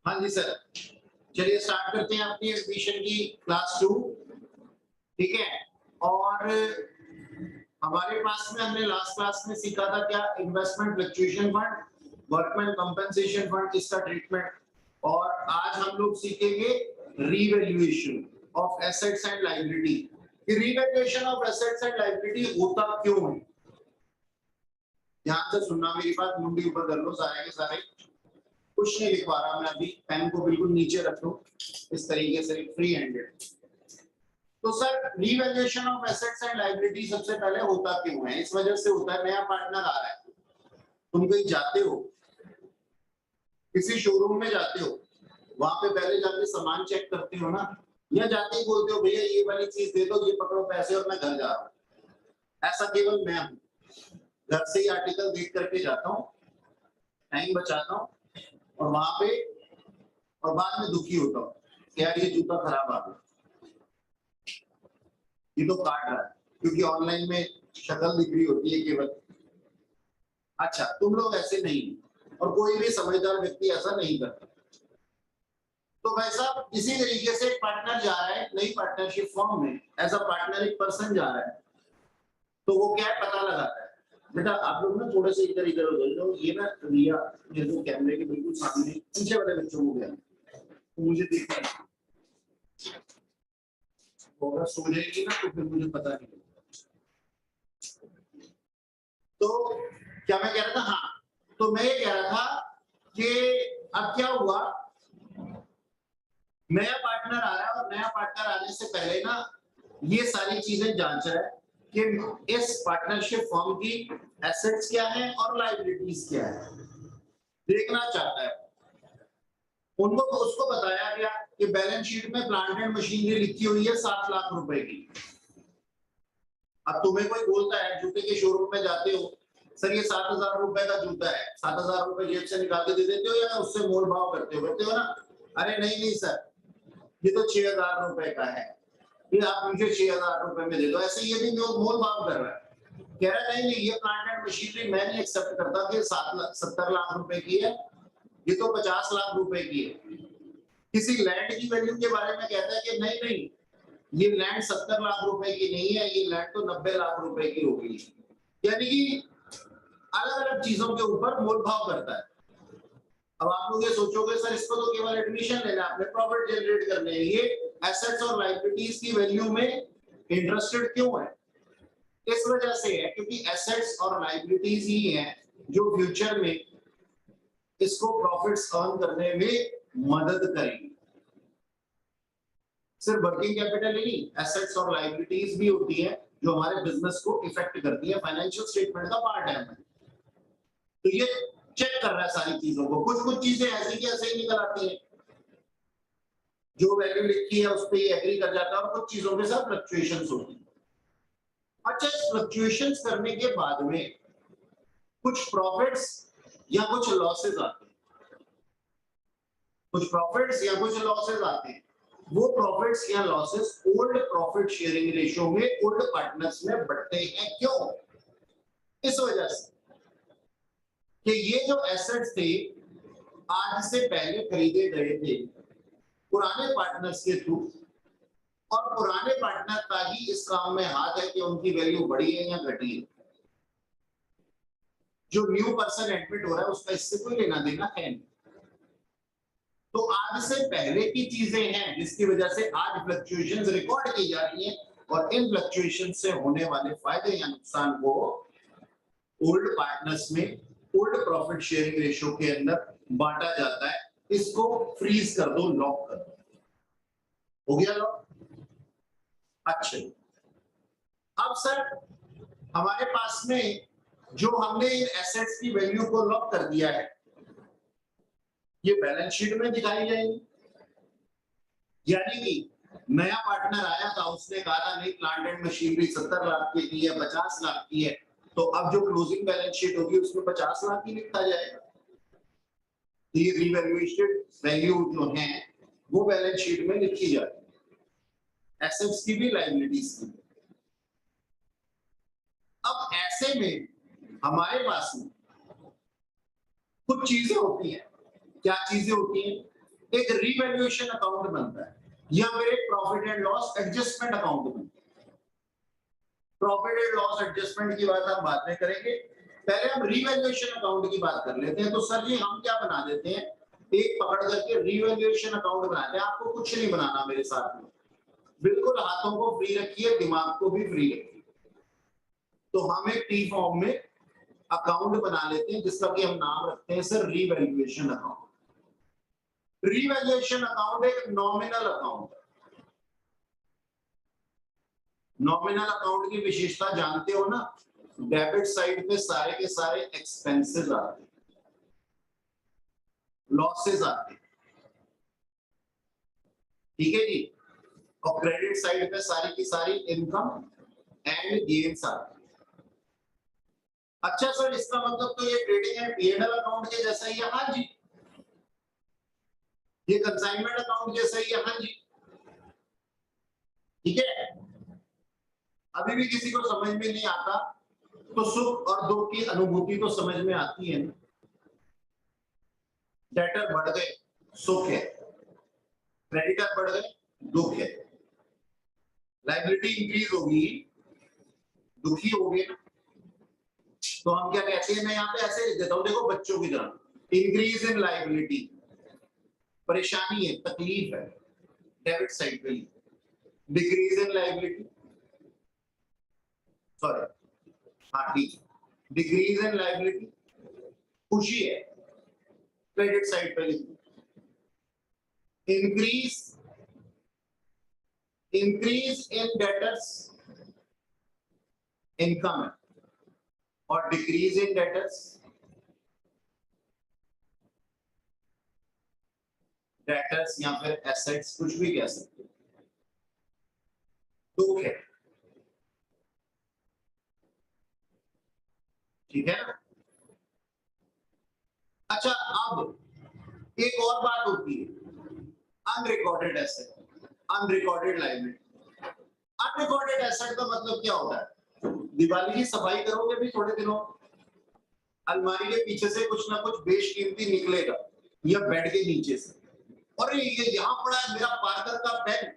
हाँ जी सर, चलिए स्टार्ट करते हैं अपनी एडमिशन की क्लास 2। ठीक है। और हमारे पास में हमने लास्ट क्लास में सीखा था क्या, investment fluctuation fund, workman compensation fund, इसका ट्रीटमेंट। और आज हम लोग सीखेंगे revaluation of assets and liability. Revaluation of assets and liability होता क्यों है, ध्यान से सुनना मेरी बात, मुंडी ऊपर कर लो सारे के सारे। कुछ नहीं लिखवा रहा मैं अभी, पेन को बिल्कुल नीचे रख लो इस तरीके से, फ्री हैंडेड। तो sir revaluation of assets and liability सबसे पहले होता क्यों है? इस वजह से होता है, नया पार्टनर आ रहा है, तुम कहीं जाते हो, किसी शोरूम में जाते हो, वहां पे पहले जाके सामान चेक करते हो ना, या जाते ही बोलते हो भैया ये वाली चीज दे दो, ये पकड़ो पैसे और मैं घर जा रहा हूँ। ऐसा केवल मैं हूँ, घर से ही आर्टिकल देख करके जाता हूँ, टाइम बचाता हूँ, और वहां पे और बाद में दुखी होता हूँ कि यार ये जूता खराब आ गया, ये तो काट रहा है, क्योंकि ऑनलाइन में शक्ल दिख रही होती है केवल। अच्छा, तुम लोग ऐसे नहीं, और कोई भी समझदार व्यक्ति ऐसा नहीं करता। तो भाई साहब इसी तरीके से पार्टनर जा रहा है नई पार्टनरशिप फॉर्म में, एज अ पार्टनर एक पर्सन जा रहा है, तो वो क्या पता लगाता है। बेटा आप लोग ना थोड़े से इधर इधर हो जाओ, ये ना रिया मेरे को कैमरे के बिल्कुल सामने पीछे वाले बच्चों को गया, तो मुझे देखना है, तो अगर सो जाएगी ना तो फिर मुझे पता नहीं। तो क्या मैं कह रहा था, हाँ, तो मैं ये कह रहा था कि अब क्या हुआ, नया पार्टनर आ रहा है, और नया पार्टनर आने से पहले ना ये सारी चीजें जांच रहा है कि इस पार्टनरशिप फॉर्म की एसेट्स क्या है और लायबिलिटीज क्या है, देखना चाहता है। उनको तो उसको बताया गया कि बैलेंस शीट में प्लांट एंड मशीनरी लिखी हुई है 7 लाख रुपए की। अब तुम्हें कोई बोलता है, जूते के शोरूम में जाते हो, सर ये 7,000 रुपए का जूता है, 7,000 रुपए जेब से निकाल के दे देते हो या उससे मोल भाव करते हो ना? अरे नहीं नहीं सर, ये तो 6,000 रुपए का है, ये आप मुझे 6,000 रुपए में दे दो। ऐसे ये भी मोल भाव कर रहा है, कह रहा है नहीं नहीं ये प्लांट एंड मशीनरी मैं नहीं एक्सेप्ट करता कि 70 लाख रुपए की है, ये तो 50 लाख रुपए की है। किसी लैंड की वैल्यू के बारे में कहता है कि नहीं नहीं ये लैंड 70 लाख रुपए की नहीं है, ये लैंड तो 90 लाख रुपए की होगी। यानी कि अलग अलग चीजों के ऊपर मोल भाव करता है। अब आप लोग ये सोचोगे सर इसको तो केवल एडमिशन लेना है, अपने प्रॉफिट जनरेट करने हैं, ये एसेट्स और लायबिलिटीज की वैल्यू में इंटरेस्टेड क्यों है? इस वजह से है क्योंकि एसेट्स और लायबिलिटीज ही हैं जो फ्यूचर में इसको प्रॉफिट्स अर्न करने में मदद करेंगे। सिर्फ वर्किंग कैपिटल ही नहीं, एसेट्स और लायबिलिटीज भी होती है जो हमारे बिजनेस को इफेक्ट करती है, फाइनेंशियल स्टेटमेंट का पार्ट है। तो ये चेक कर रहा है सारी चीजों को, कुछ कुछ चीजें ऐसी की ऐसे ही निकल आती है, जो वैल्यू लिखी है उस पर ये एग्री कर जाता है, और कुछ चीजों के साथ फ्लक्चुएशंस होती है। अच्छा, इस फ्लक्चुएशंस करने के बाद में कुछ प्रॉफिट्स या कुछ लॉसेस आते हैं, कुछ प्रॉफिट्स या कुछ लॉसेस आते हैं। वो प्रॉफिट्स या losses old profit sharing ratio में ओल्ड पार्टनर्स में बढ़ते हैं। क्यों? इस वजह से कि ये जो एसेट्स थे आज से पहले खरीदे गए थे पुराने पार्टनर्स के थ्रू, और पुराने पार्टनर का ही इस काम में हाथ है कि उनकी वैल्यू बढ़ी है या घटी है। जो न्यू पर्सन एडमिट हो रहा है उसका इससे कोई लेना देना है नहीं। तो आज से पहले की चीजें हैं जिसकी वजह से आज फ्लक्चुएशंस रिकॉर्ड की जा रही हैं, और इन फ्लक्चुएशन से होने वाले फायदे या नुकसान को ओल्ड पार्टनर्स में ओल्ड प्रॉफिट शेयरिंग रेशियो के अंदर बांटा जाता है। इसको फ्रीज कर दो, लॉक कर दो, हो गया लॉक। अच्छा, अब सर हमारे पास में जो हमने इन एसेट्स की वैल्यू को लॉक कर दिया है, ये बैलेंस शीट में दिखाई जाएगी। यानी कि नया पार्टनर आया था, उसने कहा था नहीं प्लांट एंड मशीनरी 70 लाख की है, 50 लाख की है, तो अब जो क्लोजिंग बैलेंस शीट होगी उसमें 50 लाख ही लिखा जाएगा। ये रिवैल्यूएटेड वैल्यू जो है वो बैलेंस शीट में लिखी जाती है, एसेट्स की भी लायबिलिटीज की। अब ऐसे में हमारे पास में कुछ चीजें होती हैं। क्या चीजें होती हैं? एक रीवैल्यूएशन अकाउंट बनता है या फिर एक profit and loss adjustment account बनता है। प्रॉफिट एंड लॉस एडजस्टमेंट की बात हम बाद में करेंगे, पहले हम रीवैल्यूएशन अकाउंट की बात कर लेते हैं। तो सर जी हम क्या बना देते हैं, एक पकड़ करके रीवैल्यूएशन अकाउंट बनाते हैं। आपको कुछ नहीं बनाना मेरे साथ में, बिल्कुल हाथों को फ्री रखिए, दिमाग को भी फ्री रखिए। तो हम एक टी फॉर्म में अकाउंट बना लेते हैं जिसका कि हम नाम रखते हैं sir revaluation account. Revaluation account एक नॉमिनल अकाउंट है। नॉमिनल अकाउंट की विशेषता जानते हो ना, डेबिट साइड पे सारे के सारे एक्सपेंसेस आते हैं, लॉसेस आते हैं, ठीक है जी, और क्रेडिट साइड पे सारी की सारी इनकम एंड गेन्स आते हैं। अच्छा सर इसका मतलब तो ये ट्रेडिंग एंड पीएनएल अकाउंट के जैसा ही है? हाँ जी। ये कंसाइनमेंट अकाउंट जैसा ही है? हाँ जी। ठीक है, अभी भी किसी को समझ में नहीं आता तो सुख और दुख की अनुभूति तो समझ में आती है ना। डेटर बढ़ गए सुख है, क्रेडिटर बढ़ गए दुख है, लायबिलिटी इंक्रीज होगी दुखी हो गए ना। तो हम क्या कहते हैं, मैं यहाँ पे ऐसे लिख देता हूँ, देखो बच्चों की तरह, इंक्रीज इन लायबिलिटी परेशानी है, तकलीफ है डेबिट साइड पे, डिक्रीज इन लायबिलिटी सॉरी हाँ ठीक है, डिक्रीज इन लायबिलिटी खुशी है क्रेडिट साइड पे लिख, इंक्रीज इन डेटर्स इनकम है, और डिक्रीज इन डेटर्स या फिर एसेट्स, कुछ भी कह सकते हो, दुख है। ठीक है ना। अच्छा अब एक और बात होती है, unrecorded asset, unrecorded liability. Unrecorded asset का मतलब क्या होता है, दिवाली की सफाई करोगे भी थोड़े दिनों, अलमारी के पीछे से कुछ ना कुछ बेशकीमती निकलेगा या बेड के नीचे से, और ये यहाँ पड़ा है मेरा पार्कर का पेन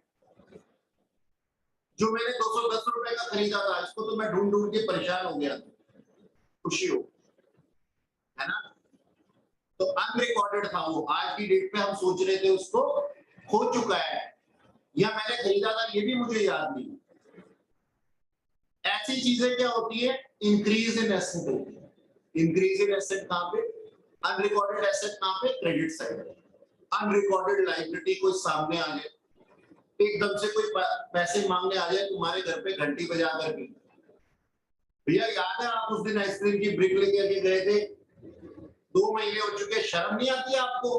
जो मैंने 210 रुपए का खरीदा था, इसको तो मैं ढूंढ ढूंढ के परेशान हो गया, खुशी हो, है ना। तो अनरिकॉर्डेड था वो, आज की डेट पे हम सोच रहे थे उसको खो चुका है या मैंने खरीदा था ये भी मुझे याद नहीं। ऐसी चीजें क्या होती है, इंक्रीज इन एसेट होती है। इंक्रीज इन एसेट कहां पे, अनरिकॉर्डेड एसेट कहां पे, क्रेडिट साइड। अनरिकॉर्डेड लायबिलिटी कोई सामने आ जाए, एकदम से कोई पैसे मांगने आ जाए तुम्हारे घर पे घंटी बजा करके, भैया याद है आप उस दिन आइसक्रीम की ब्रिक लेके गए थे, 2 महीने हो चुके, शर्म नहीं आती आपको?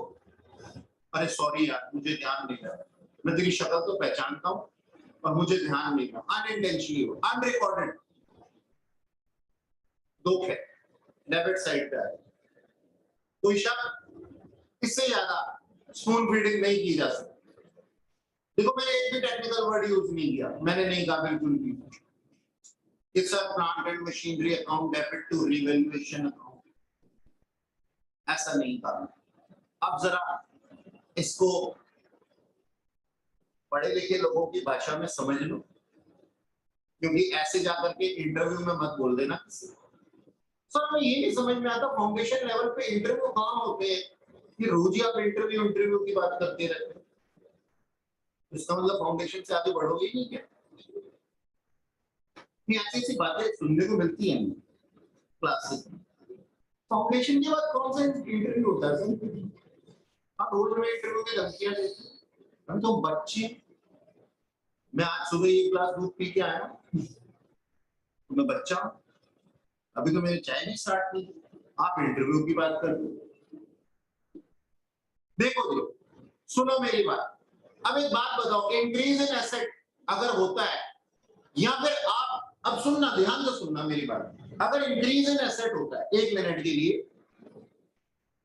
अरे सॉरी यार मुझे ध्यान नहीं रहा, मैं तेरी शक्ल तो पहचानता हूँ और मुझे ध्यान नहीं रहा, अनइंटेंशनली हो, अनरिकॉर्डेड दुख है डेबिट साइड पे। कोई शक, इससे ज्यादा स्पून फीडिंग नहीं की जा सकती। देखो मैंने एक भी टेक्निकल वर्ड यूज नहीं किया, मैंने नहीं कहा बिल्कुल भी it's a plant and machinery account debit to revaluation account, ऐसा नहीं कहा। अब जरा इसको पढ़े लिखे लोगों की भाषा में समझ लो, क्योंकि ऐसे जाकर के इंटरव्यू में मत बोल देना किसी को, सर हमें ये नहीं समझ में आता फाउंडेशन लेवल पे इंटरव्यू कहाँ होते हैं कि रोज ही आप इंटरव्यू की बात करते रहते हैं, इसका मतलब फाउंडेशन से आगे बढ़ोगे नहीं क्या? ऐसी ऐसी बातें सुनने को मिलती हैं क्लासेस में, फाउंडेशन के बाद कौन सा इंटरव्यू होता है सर? आप रोज में इंटरव्यू की धमकियां देते हैं, हम तो बच्चे, मैं आज सुबह ये ग्लास दूध पी के आया तो मैं बच्चा हूं, अभी तो मेरी चाय नहीं स्टार्ट की, आप इंटरव्यू की बात कर दो। देखो सुनो मेरी बात, अब एक बात बताओ, इंक्रीज इन एसेट अगर होता है या फिर आप, अब सुनना ध्यान से सुनना मेरी बात, अगर इंक्रीज इन एसेट होता है, 1 मिनट के लिए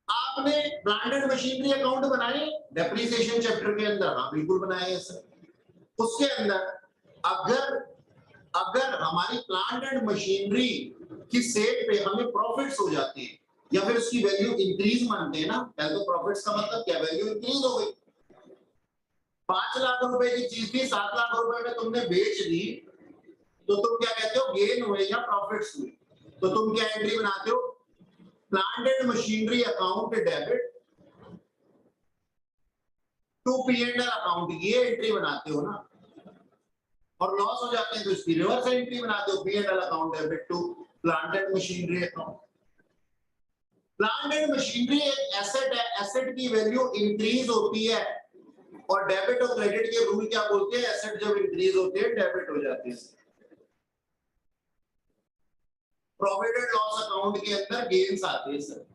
आपने प्लांट एंड मशीनरी अकाउंट बनाए डेप्रिसिएशन चैप्टर के अंदर, हाँ बिल्कुल बनाए हैं सर, उसके अंदर अगर हमारी प्लांट एंड मशीनरी की सेल पे हमें प्रॉफिट्स हो जाते हैं या फिर उसकी वैल्यू इंक्रीज मानते हैं ना, पहले तो प्रॉफिट्स का मतलब क्या, वैल्यू इंक्रीज हो गई, 5 लाख रुपए की चीज थी, 7 लाख रुपए में तुमने बेच दी, तो तुम क्या कहते हो, गेन हुए या प्रॉफिट्स हुए? तो तुम क्या एंट्री बनाते हो, plant and machinery account debit to P&L account, ये एंट्री बनाते हो ना। और लॉस हो जाते हैं तो इसकी रिवर्स एंट्री बनाते हो, P&L account debit to plant and machinery account. Plant and machinery एक एसेट है, एसेट की वैल्यू इंक्रीज होती है, और डेबिट और क्रेडिट के रूल क्या बोलते हैं, एसेट जब इंक्रीज होते हैं डेबिट हो जाती है। प्रॉफिट एंड लॉस अकाउंट के अंदर गेन्स आते हैं सर,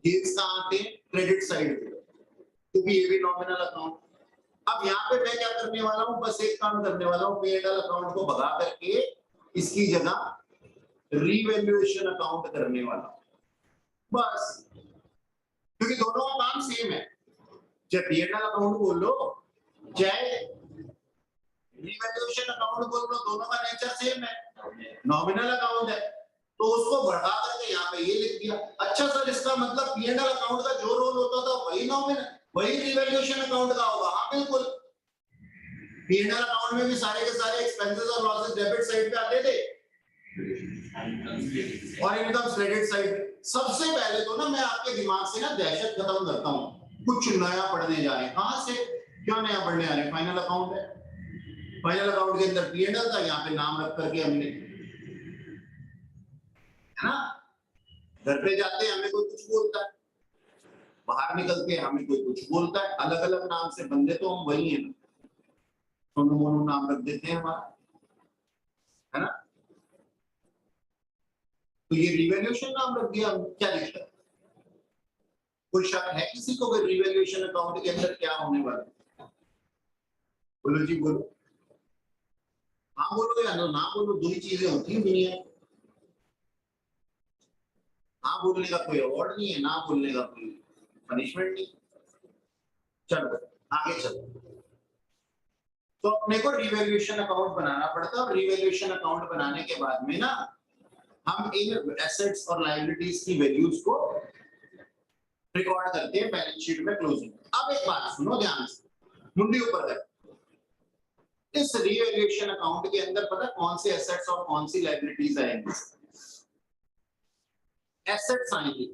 गेन्स कहां आते हैं, क्रेडिट साइड पे, क्योंकि ये भी नॉमिनल अकाउंट। अब यहाँ पे मैं क्या करने वाला हूँ, बस एक काम करने वाला हूँ, P&L अकाउंट को भगा करके इसकी जगह रीवैल्यूएशन अकाउंट करने वाला हूँ बस, क्योंकि दोनों का काम सेम है, चाहे P&L अकाउंट बोल लो चाहे रीवैल्यूएशन अकाउंट बोल लो, दोनों का नेचर सेम है, नॉमिनल अकाउंट है, तो उसको बढ़ा करके यहाँ पे ये लिख दिया। अच्छा सर, इसका मतलब P&L अकाउंट का जो रोल होता था वही नॉमिनल, वही रीवैल्यूएशन अकाउंट का होगा? हाँ बिल्कुल, P&L अकाउंट में भी सारे के सारे एक्सपेंसेस और लॉसेस डेबिट साइड पे आते थे और इनकम क्रेडिट साइड। सबसे पहले तो ना मैं आपके दिमाग से ना दहशत खत्म करता हूँ, कुछ नया पढ़ने जा रहे हैं, कहां से क्या नया पढ़ने आ रहे हैं, फाइनल अकाउंट है, फाइनल अकाउंट के अंदर P&L था, यहाँ पे नाम रख करके हमने, है ना, घर पे जाते हैं हमें कोई कुछ बोलता है, बाहर निकलते हैं हमें कोई कुछ बोलता है, अलग अलग नाम से, बंदे तो हम वही हैं, सोनू मोनू नाम रख देते हैं हमारा, है ना। तो ये रिवैल्यूएशन नाम रख दिया, क्या दिक्कत? कोई शक है किसी को कि रिवैल्यूएशन अकाउंट के अंदर क्या होने वाला है? बोलो जी बोलो, हाँ बोलो या ना बोलो, दो ही चीजें होती हैं दुनिया में, हाँ बोलने का कोई अवार्ड नहीं है, ना बोलने का कोई पनिशमेंट नहीं। चलो आगे चलो, तो अपने को रिवैल्यूएशन अकाउंट बनाना पड़ता है, और रिवैल्यूएशन अकाउंट बनाने के बाद में ना हम इन एसेट्स और लायबिलिटीज की वैल्यूज को रिकॉर्ड करते हैं बैलेंस शीट में क्लोजिंग। अब एक बात सुनो ध्यान से, मुंडी ऊपर कर, इस रिवैल्यूएशन अकाउंट के अंदर पता कौन से एसेट्स और कौन सी लायबिलिटीज आएंगी? एसेट्स आएंगी,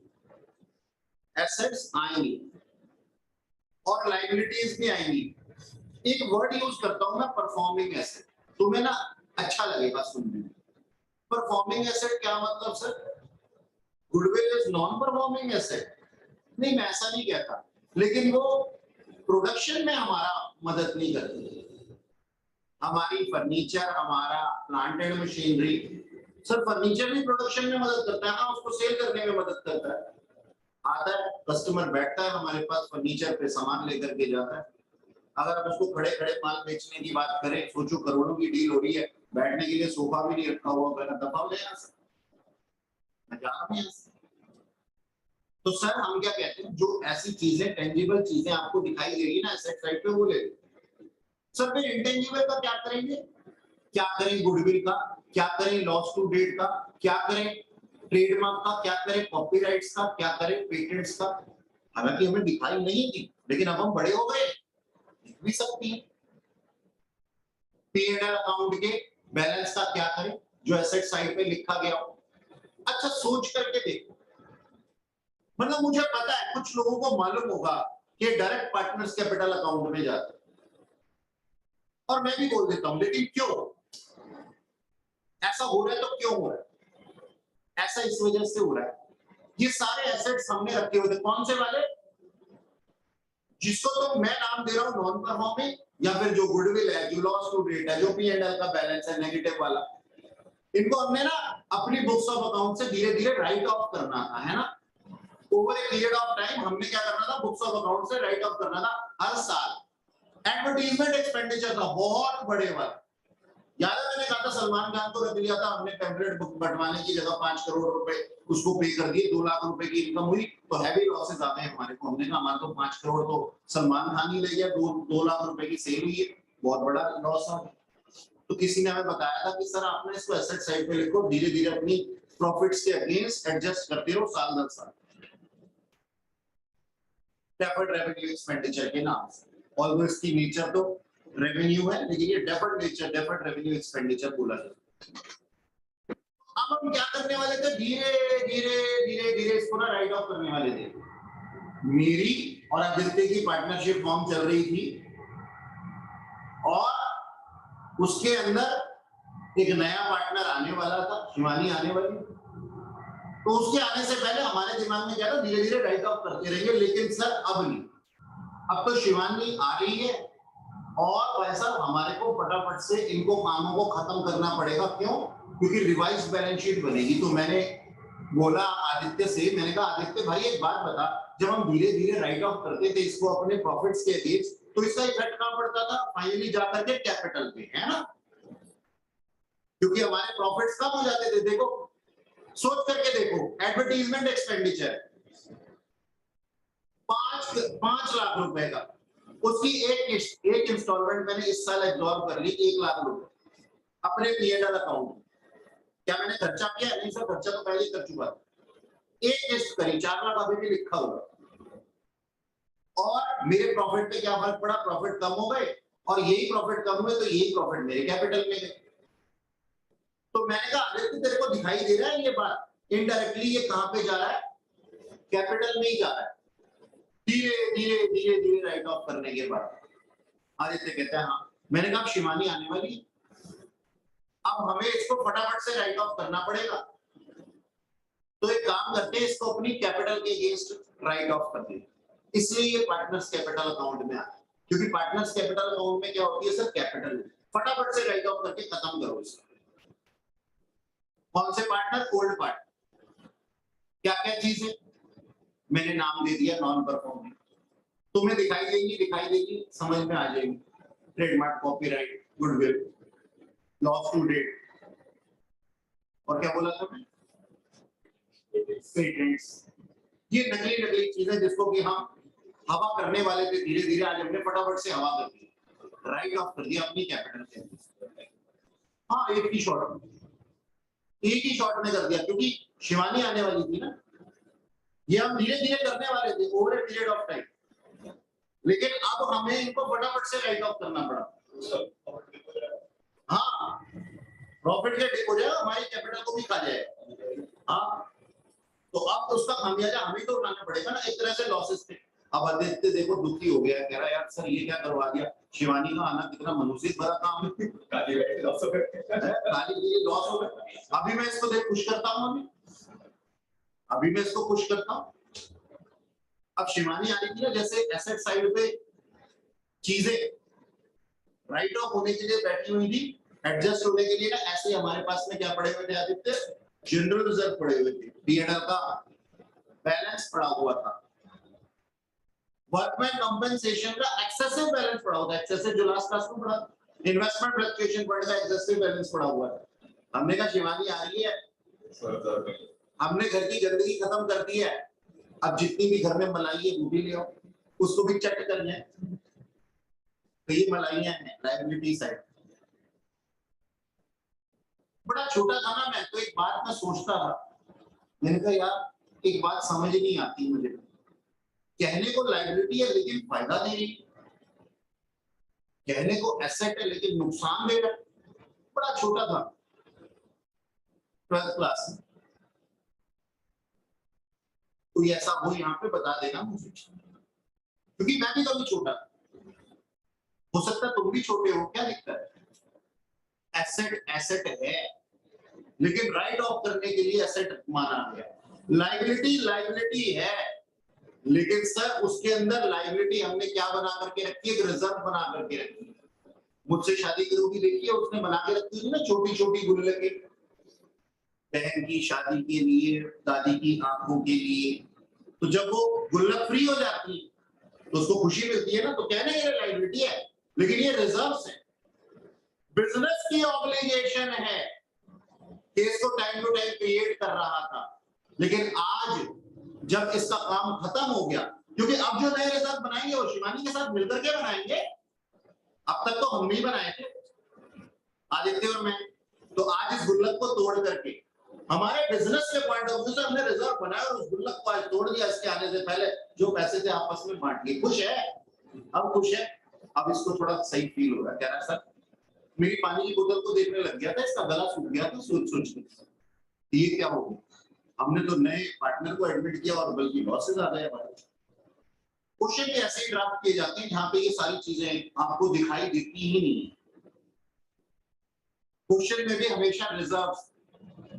एसेट्स आएंगी और लायबिलिटीज भी आएंगी। एक वर्ड यूज करता हूं मैं, परफॉर्मिंग एसेट, तुम्हें ना अच्छा लगेगा सुनने में। परफॉर्मिंग एसेट क्या मतलब sir? Goodwill is non performing asset? नहीं, मैं ऐसा नहीं कहता, लेकिन वो प्रोडक्शन में हमारा मदद नहीं करती। हमारी फर्नीचर, हमारा plant and machinery, sir furniture भी प्रोडक्शन में मदद करता है, हाँ उसको सेल करने में मदद करता है। आता है कस्टमर, बैठता है हमारे पास, फर्नीचर पे सामान लेकर के जाता है, अगर हम उसको खड़े खड़े माल बेचने की बात करें, सोचो करोड़ों की डील हो रही है, बैठने के लिए सोफा भी नहीं रखा हुआ, पहले दबाव ले, मैं जा रहा हूँ। तो सर हम क्या कहते हैं, जो ऐसी चीजें, टेंजिबल चीजें आपको दिखाई दे रही है ना एसेट साइड पे, वो ले। सर फिर इंटेंजिबल का क्या करेंगे? क्या करें गुडविल का, क्या करें लॉस टू डेट का, क्या करें ट्रेडमार्क का, क्या करें कॉपीराइट्स का, क्या करें पेटेंट्स का? हालांकि हमें दिखाई नहीं थी, लेकिन अब हम बड़े हो गए, दिख भी सकती है। P&L अकाउंट के बैलेंस का क्या करें, जो एसेट साइड पे लिखा गया हो। अच्छा सोच करके देखो, मतलब मुझे पता है कुछ लोगों को मालूम होगा कि डायरेक्ट पार्टनर्स कैपिटल अकाउंट में जाता है, और मैं भी बोल देता हूं, लेकिन क्यों ऐसा हो रहा है? तो क्यों हो रहा है ऐसा? इस वजह से हो रहा है, ये सारे एसेट्स हमने रखे हुए थे, कौन से वाले, जिसको तो मैं नाम दे रहा हूं नॉन परफॉर्मिंग, या फिर जो गुडविल है, जो लॉस टू डेट है, जो P&L का बैलेंस है नेगेटिव वाला, इनको हमने ना अपनी बुक्स ऑफ अकाउंट से धीरे धीरे राइट ऑफ करना था, है ना। Over a period of time हमने क्या करना था, बुक्स ऑफ अकाउंट से राइट ऑफ करना था हर साल। एडवर्टीजमेंट एक्सपेंडिचर था बहुत बड़े वाला, याद है मैंने कहा था सलमान खान को रख लिया था हमने, टेम्पलेट बुक बंटवाने की जगह 5 करोड़ रुपए उसको पे कर दिए, 2 लाख रुपए की इनकम हुई, तो हैवी लॉसेस आ गए हमारे को। हमने कहा हमारा तो 5 करोड़ तो सलमान खान ही ले गया, 2 लाख रुपए की सेल हुई है, बहुत बड़ा लॉस आ गया। तो किसी ने हमें बताया था कि सर आपने इसको एसेट साइड पे लिखो, धीरे धीरे अपनी प्रॉफिट्स के अगेंस्ट एडजस्ट करते रहो साल दर साल, डेफर्ड रेवेन्यू एक्सपेंडिचर के नाम से। ऑल्दो इसकी नेचर तो रेवेन्यू है, लेकिन ये deferred nature, deferred revenue expenditure बोला जाता है। अब हम क्या करने वाले थे, धीरे धीरे धीरे धीरे इसको ना राइट ऑफ करने वाले थे। मेरी और आदित्य की पार्टनरशिप फॉर्म चल रही थी और उसके अंदर एक नया पार्टनर आने वाला था, शिवानी आने वाली। तो उसके आने से पहले हमारे दिमाग में क्या था, धीरे धीरे राइट ऑफ करते रहेंगे, लेकिन सर अब नहीं, अब तो शिवानी आ रही है और भाई साहब हमारे को फटाफट से इनको कामों को खत्म करना पड़ेगा। क्यों? क्योंकि रिवाइज बैलेंस शीट बनेगी। तो मैंने बोला आदित्य से, मैंने कहा आदित्य भाई एक बात बता, जब हम धीरे धीरे राइट ऑफ करते थे इसको अपने प्रॉफिट्स के अगेंस्ट, तो इसका इफेक्ट कहां पड़ता था? फाइनली जाकर के कैपिटल पे, है ना? क्योंकि हमारे प्रॉफिट्स कम हो जाते थे। देखो, सोच करके देखो, एडवर्टीजमेंट एक्सपेंडिचर 5 लाख रुपए का, उसकी एक इंस्टॉलमेंट मैंने इस साल एब्जॉर्ब कर ली 1 लाख रुपए अपने P&L अकाउंट। क्या मैंने खर्चा किया? नहीं सर, खर्चा तो पहले ही कर चुका था। एक किस्त करी, 4 लाख अभी भी लिखा होगा। और मेरे प्रॉफिट पे क्या फर्क पड़ा? प्रॉफिट कम हो गए, और यही प्रॉफिट कम हुए तो यही प्रॉफिट मेरे कैपिटल में गए। तो मैंने कहा आदित्य तेरे को दिखाई दे रहा है ये बात, इनडायरेक्टली ये कहां पे जा रहा है? कैपिटल में ही जा रहा है। धीरे धीरे धीरे धीरे राइट ऑफ करने के बाद आदित्य कहता है हाँ। मैंने कहा शिवानी आने वाली, अब हमें इसको फटाफट से राइट ऑफ करना पड़ेगा। तो एक काम करते हैं, इसको अपनी कैपिटल के अगेंस्ट राइट ऑफ कर दें। इसलिए ये पार्टनर्स कैपिटल अकाउंट में आता है, क्योंकि पार्टनर्स कैपिटल अकाउंट में क्या होती है सर? कैपिटल। फटाफट से राइट ऑफ करके खत्म करो इसको। कौन से पार्टनर? Old partner. क्या क्या चीज है? मैंने नाम दे दिया नॉन परफॉर्मिंग। तुम्हें दिखाई देगी, समझ में आ जाएगी। Trademark, copyright, goodwill, loss to date, और क्या बोला था मैं? पेटेंट्स। ये नकली नकली चीजें जिसको कि हम हवा करने वाले थे, धीरे धीरे आज हमने फटाफट से हवा कर दी, राइट ऑफ कर दिया अपनी कैपिटल के। हाँ, एक ही शॉट में कर दिया, क्योंकि शिवानी आने वाली थी ना। ये हम धीरे धीरे करने वाले थे over a period of time, लेकिन अब हमें इनको फटाफट से राइट ऑफ करना पड़ा। हाँ, प्रॉफिट क्या डिप हो जाएगा, हमारी कैपिटल को भी खा जाएगा। हाँ, तो अब उसका खामियाजा हमें तो उठाना पड़ेगा ना, एक तरह से लॉसेस थे। अब आदित्य देखो दुखी हो गया, कह रहा यार सर ये क्या करवा दिया, शिवानी का आना कितना मनुष्य भरा काम है, काली लॉस हो गया। अभी मैं इसको देख खुश करता हूँ, अभी मैं इसको खुश करता हूँ। अब शिवानी आने की ना, जैसे एसेट साइड पे चीजें राइट ऑफ होने के लिए बैठी हुई थी, एडजस्ट होने के लिए ना, ऐसे हमारे पास में क्या पड़े हुए थे आदित्य? जनरल रिजर्व पड़े हुए थे, P&L का बैलेंस पड़ा हुआ था, वर्कमैन कंपनसेशन का एक्सेसिव बैलेंस पड़ा हुआ था। एक्सेसिव जो लास्ट क्लास में पढ़ा, इन्वेस्टमेंट फ्लक्चुएशन फंड का एक्सेसिव बैलेंस पड़ा हुआ था। हमने कहा शिवानी आ रही है, हमने घर की गंदगी खत्म कर दी है, अब जितनी भी घर में मलाई है वो भी ले आओ, उसको भी चेक करना है। तो ये मलाइयां हैं लायबिलिटी साइड। बड़ा छोटा था ना मैं, तो एक बात मैं सोचता था, मैंने कहा यार एक बात समझ नहीं आती मुझे, कहने को लायबिलिटी है लेकिन फायदा दे रही, कहने को एसेट है लेकिन नुकसान दे रहा है। बड़ा छोटा था 12th क्लास में। कोई ऐसा हो यहाँ पे बता देना मुझे, क्योंकि मैं भी कभी छोटा, हो सकता है तुम भी छोटे हो, क्या दिक्कत है? एसेट एसेट है, लेकिन राइट ऑफ करने के लिए एसेट माना गया। लायबिलिटी लायबिलिटी है, लेकिन सर उसके अंदर लायबिलिटी हमने क्या बना करके रखी है? रिजर्व बना करके रखी है। मुझसे शादी करोगी, देखिए उसने बना के रखी थी ना छोटी छोटी गुल्लकें, बहन की शादी के लिए, दादी की आंखों के लिए। तो जब वो गुल्लक फ्री हो जाती है तो उसको खुशी मिलती है ना, तो कहना ये लायबिलिटी है, लेकिन ये रिजर्व्स है। बिजनेस की ऑब्लिगेशन है कि इसको टाइम टू टाइम क्रिएट कर रहा था, लेकिन आज जब इसका काम खत्म हो गया, क्योंकि अब जो नए रिजर्व बनाएंगे वो शिवानी के साथ मिलकर के बनाएंगे, अब तक तो हम नहीं बनाए थे आदित्य और मैं। तो आज इस गुल्लक को तोड़ करके हमारे बिजनेस के पॉइंट ऑफ व्यू से हमने रिजर्व बनाया और उस गुल्लक को आज तोड़ दिया। इसके आने से पहले जो पैसे थे आपस में बांट लिए। खुश है? अब खुश है? अब इसको थोड़ा सही फील हो रहा है, कह रहा है सर मेरी पानी की बोतल को देखने लग गया था, इसका गला सूख गया था सोच सोच के, ये क्या हो गया, हमने तो नए पार्टनर को एडमिट किया और बल्कि लॉसेस आ गए हमारे। क्वेश्चन भी ऐसे ही ड्राफ्ट किए जाते हैं जहां पे ये सारी चीजें आपको दिखाई देती ही नहीं है। क्वेश्चन में भी हमेशा रिजर्व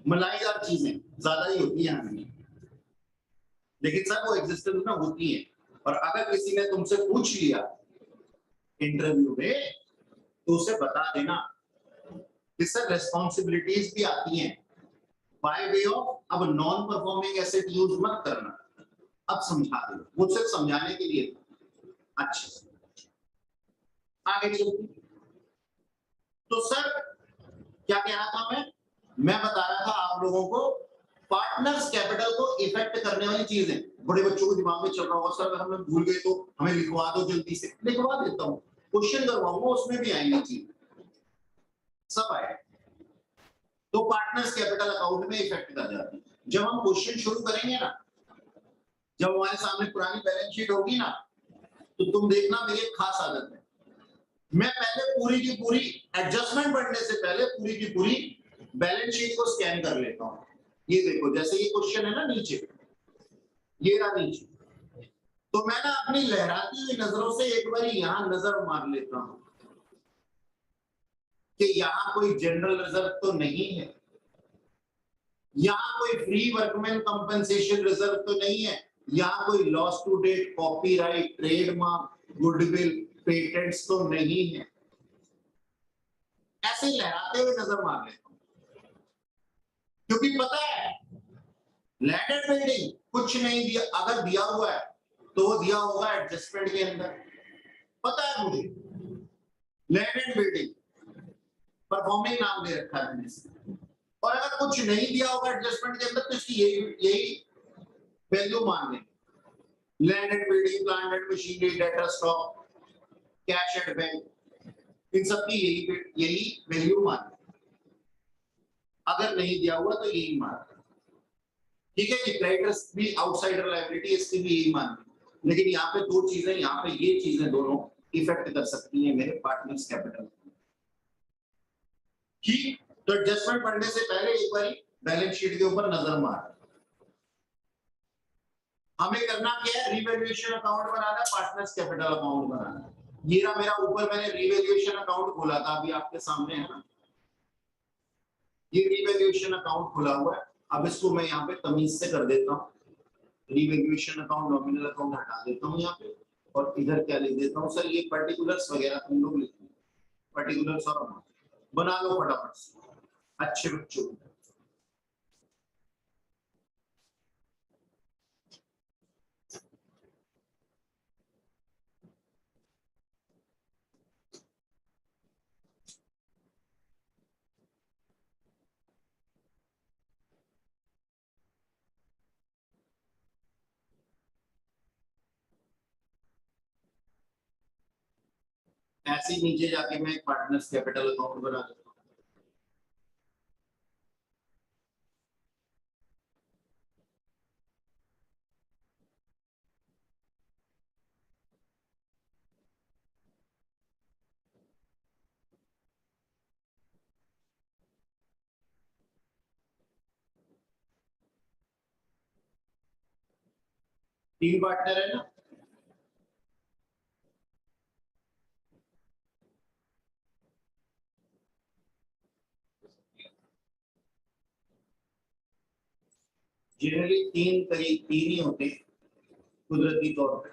मलाईदार चीजें ज्यादा ही होती हैं हमें, लेकिन सर वो एग्जिस्टेंस में होती है। और अगर किसी ने तुमसे पूछ लिया इंटरव्यू में तो उसे बता देना कि सर रेस्पॉन्सिबिलिटीज भी आती हैं बाय वे ऑफ, अब नॉन परफॉर्मिंग एसेट यूज मत करना, अब समझा दो, वो सिर्फ समझाने के लिए। अच्छा आगे चलते, तो सर क्या कह रहा था मैं बता रहा था आप लोगों को पार्टनर्स कैपिटल को इफेक्ट करने वाली चीजें। बड़े बच्चों को दिमाग में चल रहा होगा सर अगर हम भूल गए तो हमें लिखवा दो, जल्दी से लिखवा देता हूँ, क्वेश्चन करवाऊंगा उसमें भी आएंगी चीज, सब आए। तो पार्टनर्स कैपिटल अकाउंट में इफेक्ट कर जाती है। जब हम क्वेश्चन शुरू करेंगे ना, जब हमारे सामने पुरानी बैलेंस शीट होगी ना, तो तुम देखना मेरी एक खास आदत है, मैं पहले पूरी की पूरी एडजस्टमेंट पढ़ने से पहले पूरी की पूरी बैलेंस शीट को स्कैन कर लेता हूं। ये देखो जैसे ये क्वेश्चन है ना नीचे, ये रहा नीचे, तो मैं ना अपनी लहराती हुई नजरों से एक बार यहां नजर मार लेता हूं कि यहां कोई जनरल रिजर्व तो नहीं है, यहां कोई फ्री वर्कमैन कंपनसेशन रिजर्व तो नहीं है, यहां कोई loss to date, copyright, trademark, goodwill, patents तो नहीं है। ऐसे लहराते हुए नजर मार लेता हूं, क्योंकि पता है लैंड एंड बिल्डिंग कुछ नहीं दिया, अगर दिया हुआ है तो वो दिया होगा एडजस्टमेंट के अंदर, पता है मुझे। लैंड एंड बिल्डिंग परफॉर्मिंग नाम दे रखा है मैंने, और अगर कुछ नहीं दिया होगा एडजस्टमेंट के अंदर तो इसकी यही वैल्यू मान लें। Land and building, plant and machinery, data stock, cash at bank, इन सब की यही वैल्यू मान लें। अगर नहीं दिया हुआ तो यही मान लें, ठीक है जी। क्रेडिटर्स भी आउटसाइडर लायबिलिटी, इसकी भी यही मान लें। लेकिन यहाँ पे दो चीजें, यहाँ पे ये चीजें दोनों इफेक्ट कर सकती हैं मेरे पार्टनर्स कैपिटल। ठीक, तो एडजस्टमेंट पढ़ने से पहले एक बार बैलेंस शीट के ऊपर नजर मार। हमें करना क्या है, रिवैल्यूएशन अकाउंट बनाना, पार्टनर्स कैपिटल अकाउंट बनाना। ये रहा मेरा, ऊपर मैंने रिवैल्यूएशन अकाउंट खोला था, अभी आपके सामने है ना, ये रिवैल्यूएशन अकाउंट खुला हुआ है। अब इसको मैं यहाँ पे तमीज से कर देता हूँ, रिवैल्यूएशन अकाउंट, नॉमिनल अकाउंट हटा देता हूँ यहाँ पे, और इधर क्या लिख देता हूँ सर, ये पर्टिकुलर्स वगैरह तुम लोग लिखो, पर्टिकुलर्स और बना लो फटाफट से अच्छे बच्चों। ऐसे ही नीचे जाके मैं एक पार्टनर्स कैपिटल अकाउंट बना देता हूँ। तीन पार्टनर है ना, जनरली तीन करीब तीन ही होते हैं कुदरती तौर पे।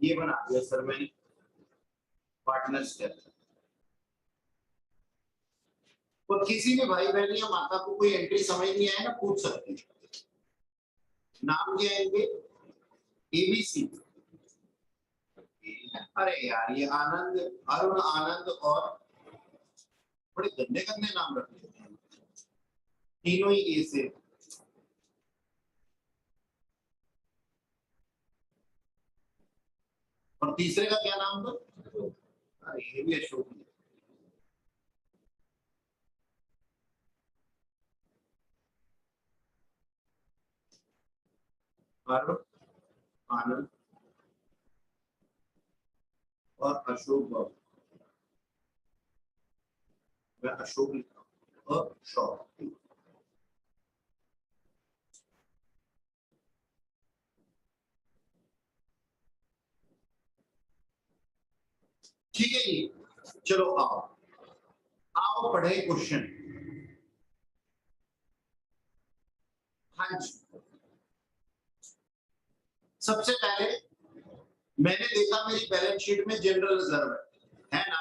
ये बना दिया सर मैंने पार्टनर्स कैपिटल। और किसी भी भाई बहन या माता को कोई एंट्री समझ नहीं आए ना, पूछ सकते हैं। नाम क्या है इनके, एबीसी। अरे यार ये आनंद, अरुण आनंद और बड़े गंदे गंदे नाम रख लेते हैं, तीनों ही ए से। और तीसरे का क्या नाम था, अरे ये भी अशोक। अरुण, आनंद और अशोक बाबू। मैं अशोक लिख रहा हूँ, अशोक। ठीक है जी, चलो आओ आओ पढ़े क्वेश्चन। हाँ जी, सबसे पहले मैंने देखा मेरी बैलेंस शीट में जनरल रिजर्व है ना।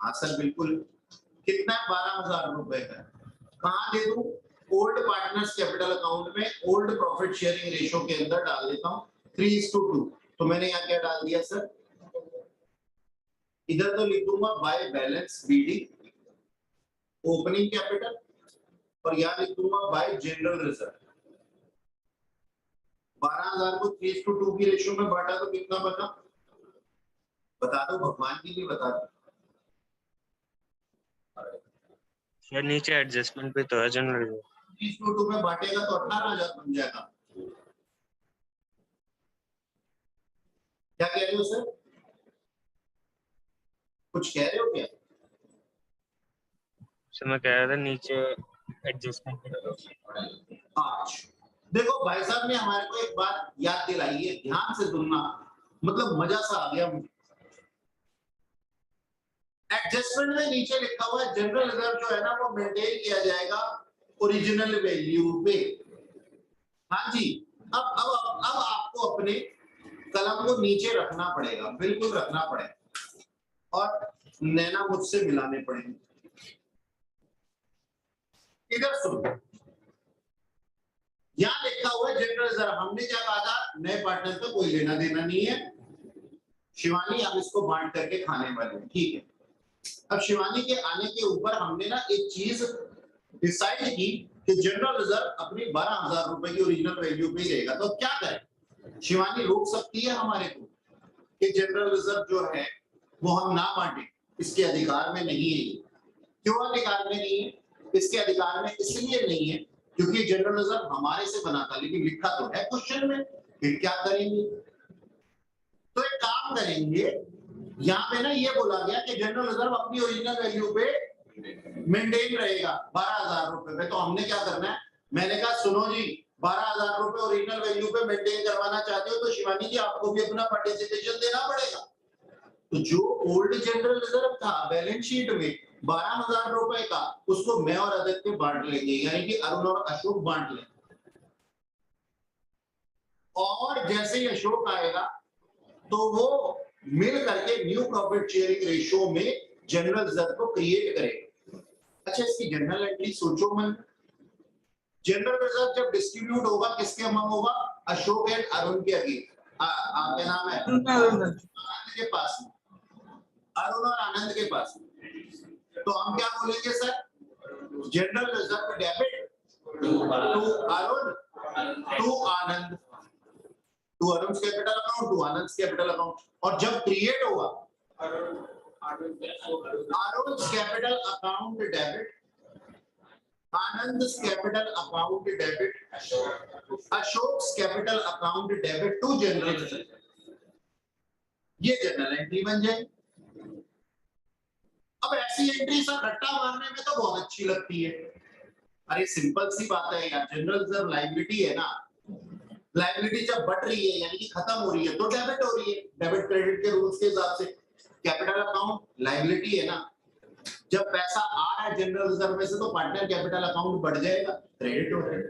हाँ सर बिल्कुल। कितना 12,000 रुपए का। कहाँ दे दूं? ओल्ड पार्टनर्स कैपिटल अकाउंट में ओल्ड प्रॉफिट शेयरिंग रेशियो के अंदर डाल देता हूँ 3:2। तो मैंने यहाँ क्या डाल दिया सर? इधर तो लिख दूंगा by balance BD opening capital, और यहाँ लिख दूंगा बाय जनरल रिजर्व। 12,000 को 3:2 की रेशियो में बांटा तो कितना बचा? बता दो, भगवान के लिए बता दो। सर नीचे एडजस्टमेंट पे तो है जनरल। 3:2 में बांटेगा तो 18,000 बन जाएगा। क्या कह रहे हो सर? कुछ कह रहे हो क्या? सर मैं कह रहा था नीचे एडजस्टमेंट पे डालो। आज देखो भाई साहब ने हमारे को एक बात याद दिलाई है, ध्यान से सुनना, मतलब मजा सा आ गया मुझे। एडजस्टमेंट में नीचे लिखा हुआ है जनरल रिजर्व जो है ना वो मेंटेन किया जाएगा ओरिजिनल वैल्यू पे। हाँ जी, अब आपको अपने कलम को नीचे रखना पड़ेगा, बिल्कुल रखना पड़ेगा, और नैना मुझसे मिलाने पड़ेंगे। इधर सुनो, यहां लिखा हुआ है जनरल रिजर्व। हमने क्या कहा था? नए पार्टनर का कोई लेना देना नहीं है। शिवानी हम इसको बांट करके खाने वाले हैं, ठीक है। अब शिवानी के आने के ऊपर हमने ना एक चीज डिसाइड की कि जनरल रिजर्व अपनी 12,000 रुपए की ओरिजिनल वैल्यू पे ही रहेगा। तो क्या करें? शिवानी रोक सकती है हमारे को कि जनरल रिजर्व जो है वो हम ना बांटे, इसके अधिकार में नहीं है। क्यों अधिकार में नहीं है? इसके अधिकार में इसलिए नहीं है क्योंकि जनरल रिजर्व हमारे से बना था, लेकिन लिखा तो है क्वेश्चन में। फिर क्या करेंगे? तो एक काम करेंगे, यहाँ पे ना ये बोला गया कि जनरल रिजर्व अपनी ओरिजिनल वैल्यू पे मेंटेन रहेगा 12,000 रुपए पे। तो हमने क्या करना है? मैंने कहा सुनो जी, 12,000 रुपए ओरिजिनल वैल्यू पे मेंटेन करवाना चाहते हो तो शिवानी जी आपको भी अपना पार्टिसिपेशन देना पड़ेगा। तो जो ओल्ड जनरल रिजर्व था बैलेंस शीट में 12,000 रुपए का, उसको मैं और आदित्य बांट लेंगे, यानी कि अरुण और अशोक बांट लेंगे। और जैसे ही अशोक आएगा तो वो मिल करके न्यू प्रॉफिट शेयरिंग रेशियो में जनरल रिजर्व को क्रिएट करेगा। अच्छा, इसकी जनरल एंट्री सोचो मन। जनरल रिजर्व जब डिस्ट्रीब्यूट होगा किसके अमंग होगा? अशोक एंड अरुण के अगेंस्ट। आपका नाम है आनंद के पास में, अरुण और आनंद के पास में। तो हम क्या बोलेंगे sir? General reserve debit to Arun to Anand, to Arun capital account to Anand capital account. और जब क्रिएट होगा Arun capital account debit, Anand capital account debit, Ashok capital account debit to general reserve. ये जनरल एंट्री बन जाए। अब ऐसी एंट्री सर रट्टा मारने में तो बहुत अच्छी लगती है। अरे सिंपल सी बात है यार, जनरल रिजर्व लायबिलिटी है ना। लायबिलिटी जब बढ़ रही है यानी कि खत्म हो रही है तो डेबिट हो रही है, डेबिट क्रेडिट के रूल्स के हिसाब से। कैपिटल अकाउंट लायबिलिटी है ना, जब पैसा आ रहा है जनरल रिजर्व में से तो पार्टनर कैपिटल अकाउंट बढ़ जाएगा, क्रेडिट हो जाएगा।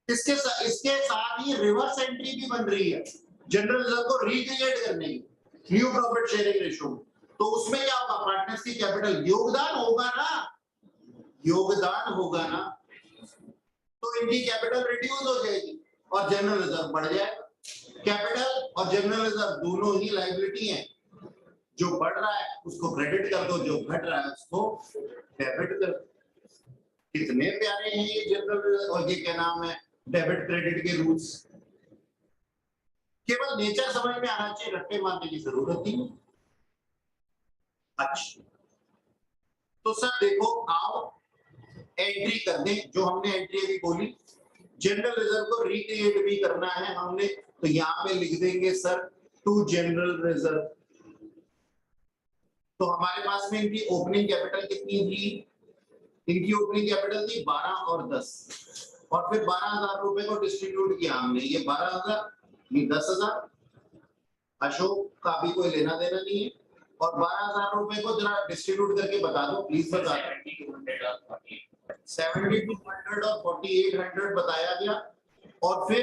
इसके साथ ही रिवर्स एंट्री भी बन रही है जनरल रिजर्व को रिक्रिएट करने की, न्यू प्रॉफिट शेयरिंग रेशियो। तो उसमें क्या होगा? पार्टनर्स की कैपिटल योगदान होगा ना, योगदान होगा ना, तो इनकी कैपिटल रिड्यूस हो जाएगी और जनरल रिजर्व बढ़ जाएगा। कैपिटल और जनरल रिजर्व दोनों ही लायबिलिटी हैं, जो बढ़ रहा है उसको क्रेडिट कर दो, जो घट रहा है उसको डेबिट कर दो। कितने प्यारे हैं ये जनरल और ये क्या नाम है डेबिट क्रेडिट के रूल्स। केवल नेचर समझ में आना चाहिए, रट्टे मारने की जरूरत ही नहीं। अच्छा तो सर देखो आओ एंट्री कर दें, जो हमने एंट्री अभी बोली जनरल रिजर्व को रिक्रिएट भी करना है हमने, तो यहाँ पे लिख देंगे सर टू जनरल रिजर्व। तो हमारे पास में इनकी ओपनिंग कैपिटल कितनी थी? इनकी ओपनिंग कैपिटल थी 12 और 10, और फिर 12,000 रुपए को डिस्ट्रीब्यूट किया हमने, ये 12,000, ये 10,000, अशोक का भी कोई लेना देना नहीं है, और 12,000 रुपए को जरा डिस्ट्रीब्यूट करके बता दो प्लीज, बता दो। 7200 और 4800 बताया गया, और फिर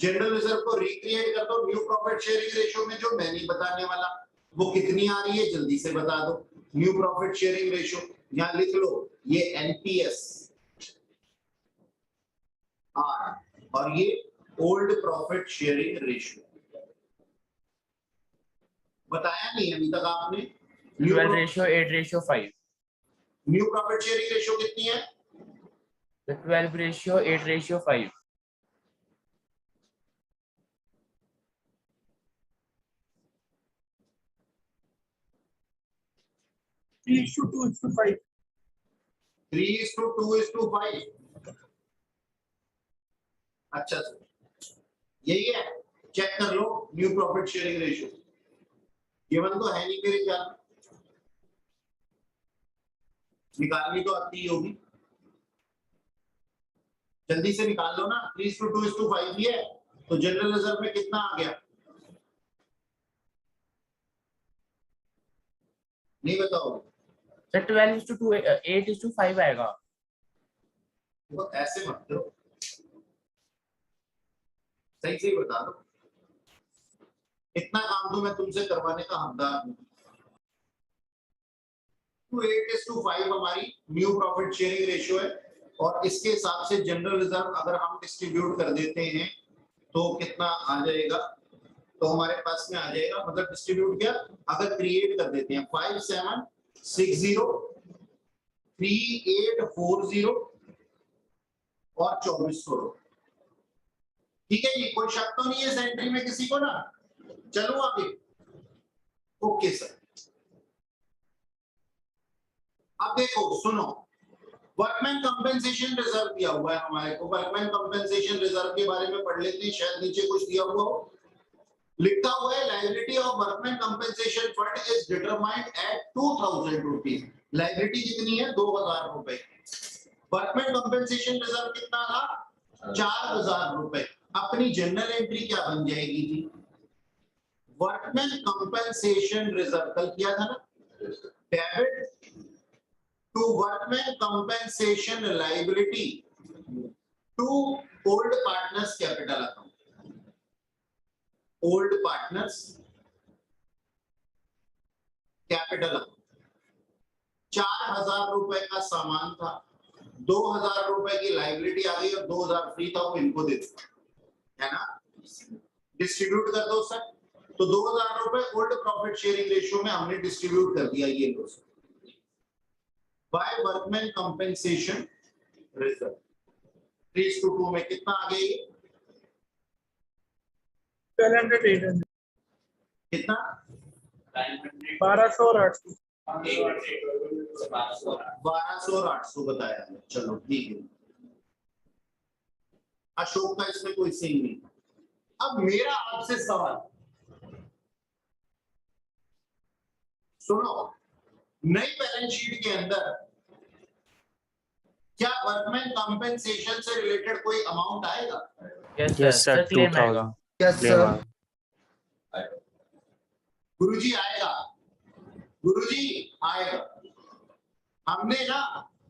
जनरल रिजर्व को रिक्रिएट कर दो न्यू प्रॉफिट शेयरिंग रेशियो में, जो मैं नहीं बताने वाला, वो कितनी आ रही है जल्दी से बता दो। न्यू प्रॉफिट शेयरिंग रेशियो यहाँ लिख लो, ये एनपीएस आर, और ये ओल्ड प्रॉफिट शेयरिंग रेशियो। बताया नहीं अभी तक आपने। 12:8:5। न्यू प्रॉफिट शेयरिंग रेशियो कितनी है? 12:8:5। 3:2:5। 3:2:5। अच्छा सर, यही है, चेक कर लो new profit sharing ratio. Given तो है नहीं मेरे ख्याल में, निकालनी तो आती ही होगी, जल्दी से निकाल लो ना। 3:2:5 ही है, तो जनरल रिजर्व में कितना आ गया? नहीं बताओ सर 12:8:5 आएगा। वो ऐसे मत करो, सही से बता दो। इतना काम तो मैं तुमसे करवाने का हकदार हूं। 8:5 हमारी न्यू प्रॉफिट शेयरिंग रेशियो है, और इसके हिसाब से जनरल रिजर्व अगर हम डिस्ट्रीब्यूट कर देते हैं तो कितना आ जाएगा? तो हमारे पास में आ जाएगा, मतलब डिस्ट्रीब्यूट क्या, अगर क्रिएट कर देते हैं 5760 3840 और 2400। ठीक है जी, कोई शक तो नहीं है इस एंट्री में किसी को ना? चलो आगे। ओके सर, अब देखो सुनो, वर्कमैन कंपेंसेशन रिजर्व दिया हुआ है हमारे को। वर्कमैन कंपेंसेशन रिजर्व के बारे में पढ़ लेते हैं, शायद नीचे कुछ दिया हुआ हो। लिखा हुआ है liability of workman compensation fund is determined at 2000 rupees. Liability कितनी है? 2000 रुपए। वर्कमैन कंपेंसेशन रिजर्व कितना था? 4000 रुपए। अपनी जनरल एंट्री क्या बन जाएगी जी? वर्कमैन कंपेंसेशन रिजर्व कल किया था ना, debit to workman compensation liability to old partners capital account. Old partners capital account. 4000 रुपए का सामान था, 2000 रुपए की लायबिलिटी आ गई, और 2000 फ्री था, वो इनको दे दो, है ना? डिस्ट्रीब्यूट कर दो सर। तो 2000 रुपए ओल्ड प्रॉफिट शेयरिंग रेशियो में हमने डिस्ट्रीब्यूट कर दिया, ये लो बाय वर्कमैन कंपेंसेशन रिजर्व। 3:2 में कितना आ गया ये? 1200 कितना? 1200 और 800। 1200 और 800 बताया है। चलो ठीक है, अशोक का इसमें कोई सीन नहीं। अब मेरा आपसे सवाल सुनो, नई बैलेंस शीट के अंदर क्या वर्कमैन कंपेंसेशन से रिलेटेड कोई अमाउंट आएगा? Yes sir, claim 2000। आएगा। Yes sir. गुरुजी आएगा, गुरुजी आएगा। हमने ना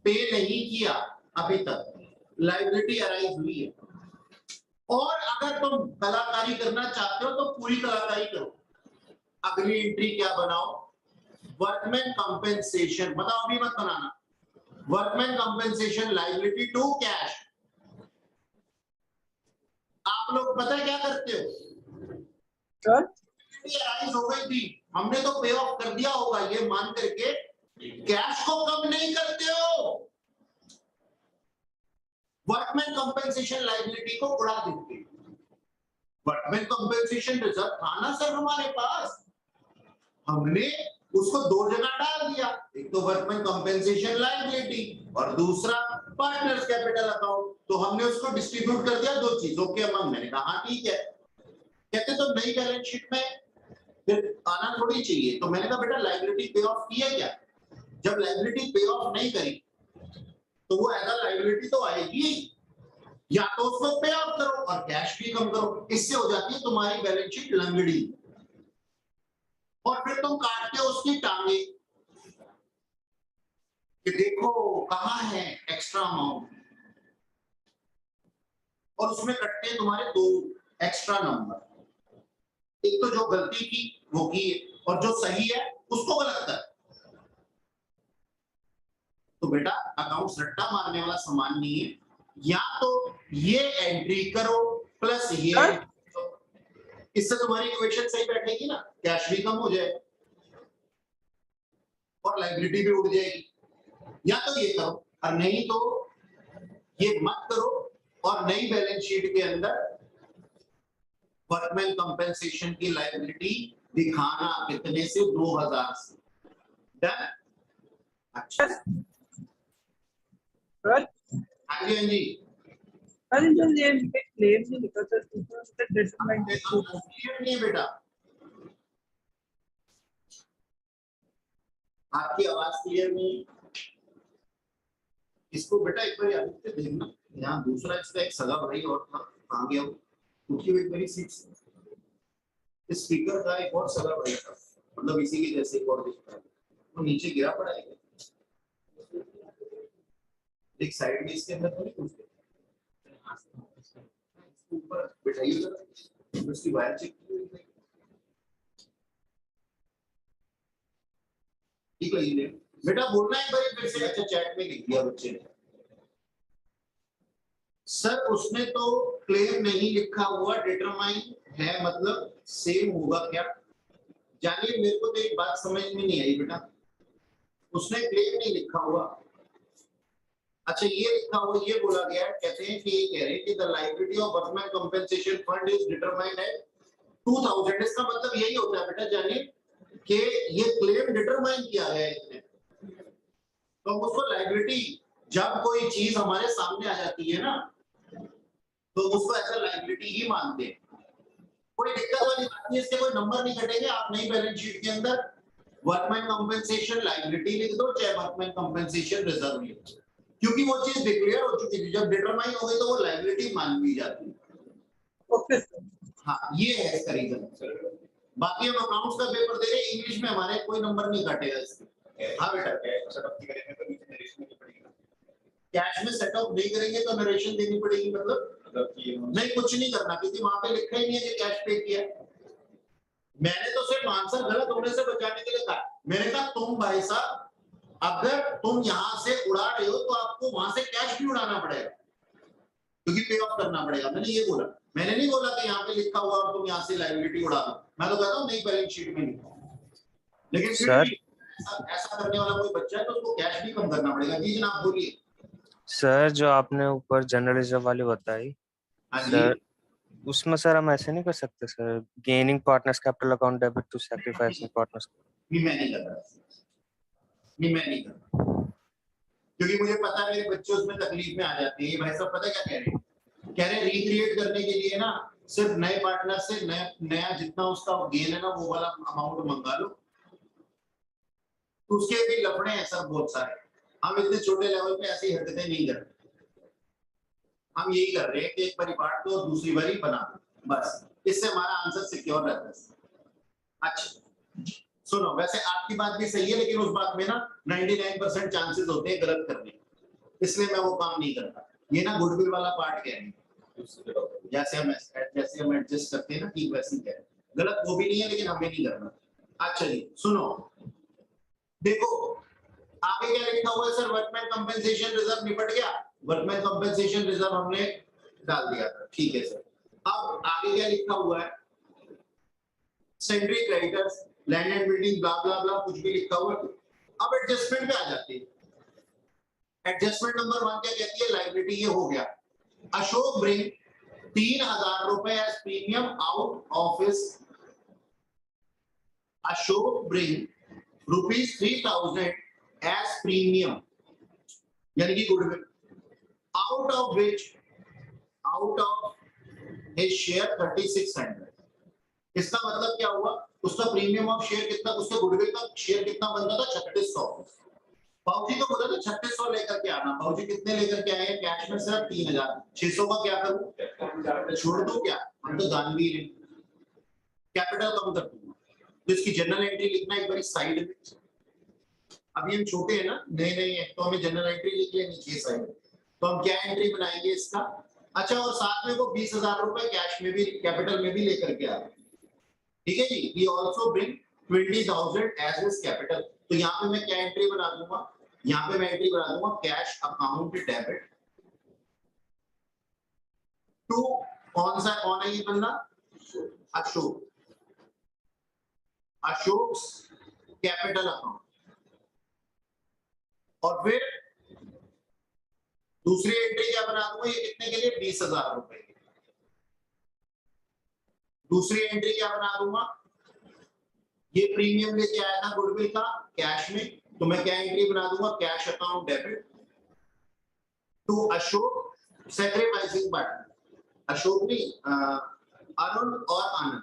पे नहीं किया अभी तक, लायबिलिटी अराइज हुई है, और अगर तुम कलाकारी करना चाहते हो तो पूरी कलाकारी करो। अगली एंट्री क्या बनाओ? वर्कमैन कंपेंसेशन, बताओ अभी मत बनाना। Workman compensation liability to cash. आप लोग पता है क्या करते हो? सर राइज हो गई थी, हमने तो पे ऑफ कर दिया होगा ये मान करके, कैश को कम नहीं करते हो, वर्कमैन कंपेंसेशन लायबिलिटी को उड़ा देते हो। वर्कमैन कंपेंसेशन रिजर्व था ना सर हमारे पास, हमने उसको दो जगह डाल दिया, एक तो वर्कमैन कंपेंसेशन लायबिलिटी और दूसरा पार्टनर्स कैपिटल अकाउंट, तो हमने उसको डिस्ट्रीब्यूट कर दिया दो चीजों के अमंग। मैंने कहा हाँ ठीक है। कहते तो नई बैलेंस शीट में फिर आना थोड़ी चाहिए, तो मैंने कहा बेटा लायबिलिटी पे ऑफ की है क्या? जब लायबिलिटी पे ऑफ नहीं करी तो वो एज अ लायबिलिटी तो आएगी ही। या तो उसको पे ऑफ करो और कैश भी कम करो, इससे हो जाती है तुम्हारी बैलेंस शीट लंगड़ी। और फिर तुम काटते हो उसकी टांगे कि देखो कहां है एक्स्ट्रा अमाउंट, और उसमें कटते हैं तुम्हारे दो एक्स्ट्रा नंबर। एक तो जो गलती की वो की, और जो सही है उसको गलत कर। तो बेटा अकाउंट्स रट्टा मारने वाला सामान नहीं है। या तो ये एंट्री करो प्लस ये, इससे तुम्हारी इक्वेशन सही बैठेगी ना, कैश भी कम हो जाए और लायबिलिटी भी उड़ जाएगी। या तो ये करो, और नहीं तो ये मत करो, और नई बैलेंस शीट के अंदर वर्कमैन कंपेंसेशन की लायबिलिटी दिखाना कितने से, 2000 से। डन? अच्छा सर हाँ जी हाँ जी। अरे जो ये क्लेम नहीं लिखा था डिटरमाइंड क्लियर नहीं है बेटा, आपकी आवाज क्लियर नहीं है। इसको बेटा एक बार आदित्य देखना, यहाँ दूसरा इसका एक सगा भाई और था, कहाँ गया वो? क्योंकि वो एक मेरी सीट से इस स्पीकर का एक और सगा भाई था, मतलब इसी के जैसे एक और दिखता है, वो नीचे गिरा पड़ा है। एक साइड में इसके अंदर थोड़ी कुछ ऊपर बिठाइए जरा, उसकी वायर चेक कीजिए। ठीक है ये बेटा बोलना एक बार फिर से। अच्छा चैट में लिख दिया बच्चे ने, सर उसने तो क्लेम नहीं लिखा हुआ, डिटरमाइन है मतलब सेम होगा क्या? जानिए मेरे को तो एक बात समझ में नहीं आई बेटा, उसने क्लेम नहीं लिखा हुआ। अच्छा ये लिखा हुआ, ये बोला गया, कहते हैं कि ये कह रहे हैं कि the liability of workman compensation fund is determined at 2000। इसका मतलब यही होता है बेटा, जानिए कि ये क्लेम डिटरमाइन किया गया है इसने, तो उसको लायबिलिटी, जब कोई चीज हमारे सामने आ जाती है ना तो उसको ऐसा लायबिलिटी ही मानते हैं। कोई दिक्कत वाली बात नहीं, इसके कोई नंबर नहीं कटेंगे। आप नई बैलेंस शीट के अंदर वर्कमैन कंपेंसेशन लायबिलिटी लिख दो, चाहे वर्कमैन कंपेंसेशन रिजर्व लिख दो, क्योंकि वो चीज डिक्लेयर हो चुकी थी। जब डिटरमाइन हो गई तो वो लायबिलिटी मान ली जाती है। ओके हाँ ये है इसका रीजन। बाकी हम अकाउंट्स का पेपर दे रहे हैं, इंग्लिश में हमारे कोई नंबर नहीं काटेगा इसके। हाँ बेटा सेटअप नहीं करेंगे तो नीचे नरेशन देनी पड़ेगी, कैश में सेटअप नहीं करेंगे तो नरेशन देनी पड़ेगी। मतलब नहीं कुछ नहीं करना, क्योंकि वहां पे लिखा ही नहीं है कि कैश पे किया। मैंने तो सिर्फ आंसर गलत होने से बचाने के लिए कहा। मैंने कहा तुम भाई साहब अगर तुम यहाँ से उड़ा रहे हो तो आपको वहां से कैश भी उड़ाना पड़ेगा, क्योंकि पे ऑफ करना पड़ेगा। मैंने ये बोला, मैंने नहीं बोला कि यहाँ पे लिखा हुआ और तुम यहाँ से लायबिलिटी उड़ा दो। मैं तो कहता हूँ नई बैलेंस शीट में लिखा, लेकिन सर ऐसा करने वाला कोई बच्चा है तो उसको कैश भी कम करना पड़ेगा। जी जनाब बोलिए। सर जो आपने ऊपर जनरल रिजर्व वाली बताई सर, उसमें सर हम ऐसे नहीं कर सकते sir, gaining partners capital account debit to sacrificing partners? मैं नहीं कर रहा, मैं नहीं कर रहा, क्योंकि मुझे पता है मेरे बच्चे उसमें तकलीफ में आ जाते हैं। भाई साहब पता क्या कह रहे हैं, कह रहे हैं रिक्रिएट करने के लिए ना सिर्फ नए पार्टनर से नया जितना उसका गेन है ना वो वाला अमाउंट मंगा लो। उसके भी लफड़े हैं सर बहुत सारे। हम इतने छोटे लेवल पे ऐसी हरकतें नहीं करते। हम यही कर रहे हैं कि एक बारी बांट दो और दूसरी बारी बना दो, बस इससे हमारा आंसर सिक्योर रहता है। अच्छा सुनो, वैसे आपकी बात भी सही है, लेकिन उस बात में ना 99% चांसेस होते हैं गलत करने, इसलिए मैं वो काम नहीं करता। ये ना गुडविल वाला पार्ट कह रहे हैं, जैसे हम एडजस्ट करते हैं ना, ठीक वैसे ही कह रहे हैं। गलत वो भी नहीं है, लेकिन हमें नहीं करना। अच्छा जी सुनो, देखो आगे क्या लिखा हुआ है सर, वर्कमैन कंपेंसेशन रिजर्व निपट गया, वर्कमैन कंपेंसेशन रिजर्व हमने डाल दिया था, ठीक है सर। अब आगे क्या लिखा हुआ है, sundry creditors, land and building, blah blah blah, कुछ भी लिखा हुआ है। अब एडजस्टमेंट पे आ जाते हैं। एडजस्टमेंट नंबर 1 क्या कहती है, लायबिलिटी ये हो गया, अशोक ब्रिंग 3000 रुपए as premium out of his, Ashok bring ₹3000 as premium, यानी कि goodwill. out of his share 3600। इसका मतलब क्या हुआ, उसका प्रीमियम ऑफ शेयर कितना, उसके गुडविल का शेयर कितना बनता था 3600। बाबूजी को बोला था 3600 लेकर के आना, बाबूजी कितने लेकर के आए, कैश में सिर्फ 3600 का क्या करूं, छोड़ दूं क्या, हम तो दानवीर हैं, कैपिटल कम कर दूंगा। तो इसकी जनरल एंट्री लिखना एक बार साइड में, अभी हम छोटे हैं ना, नए नए हैं, तो हमें जनरल एंट्री लिख लेनी चाहिए साइड में। तो हम क्या एंट्री बनाएंगे इसका, अच्छा, और साथ में वो 20,000 रुपए कैश में भी, कैपिटल में भी लेकर के आ रहे हैं, ठीक है जी। We also bring 20,000 as his capital. तो यहाँ पे मैं क्या एंट्री बना दूंगा, यहाँ पे मैं एंट्री बना दूंगा कैश अकाउंट डेबिट टू, कौन है ये बंदा, अशोक, अशोक कैपिटल अकाउंट। और फिर दूसरी एंट्री क्या बना दूंगा, ये कितने के लिए, 20,000 रुपए। दूसरी एंट्री क्या बना दूंगा, ये प्रीमियम लेके आया था गुडविल का कैश में, तो मैं क्या एंट्री बना दूंगा, cash account debit to Ashok sacrificing partner, Ashok नहीं, अरुण और आनंद।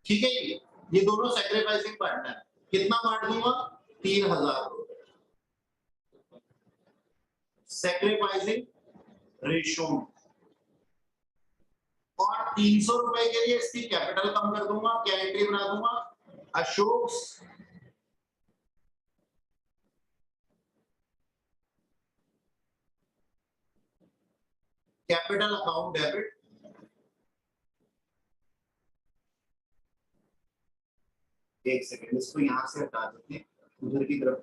ठीक है जी, ये दोनों सैक्रिफाइसिंग पार्टनर, कितना बांट दूंगा, 3,000 रुपए सैक्रिफाइसिंग रेशियो में, और 300 रुपए के लिए इसकी कैपिटल कम कर दूंगा, क्या एंट्री बना दूंगा, अशोक कैपिटल अकाउंट डेबिट एक सेकेंड, इसको यहां से हटा देते हैं, उधर की तरफ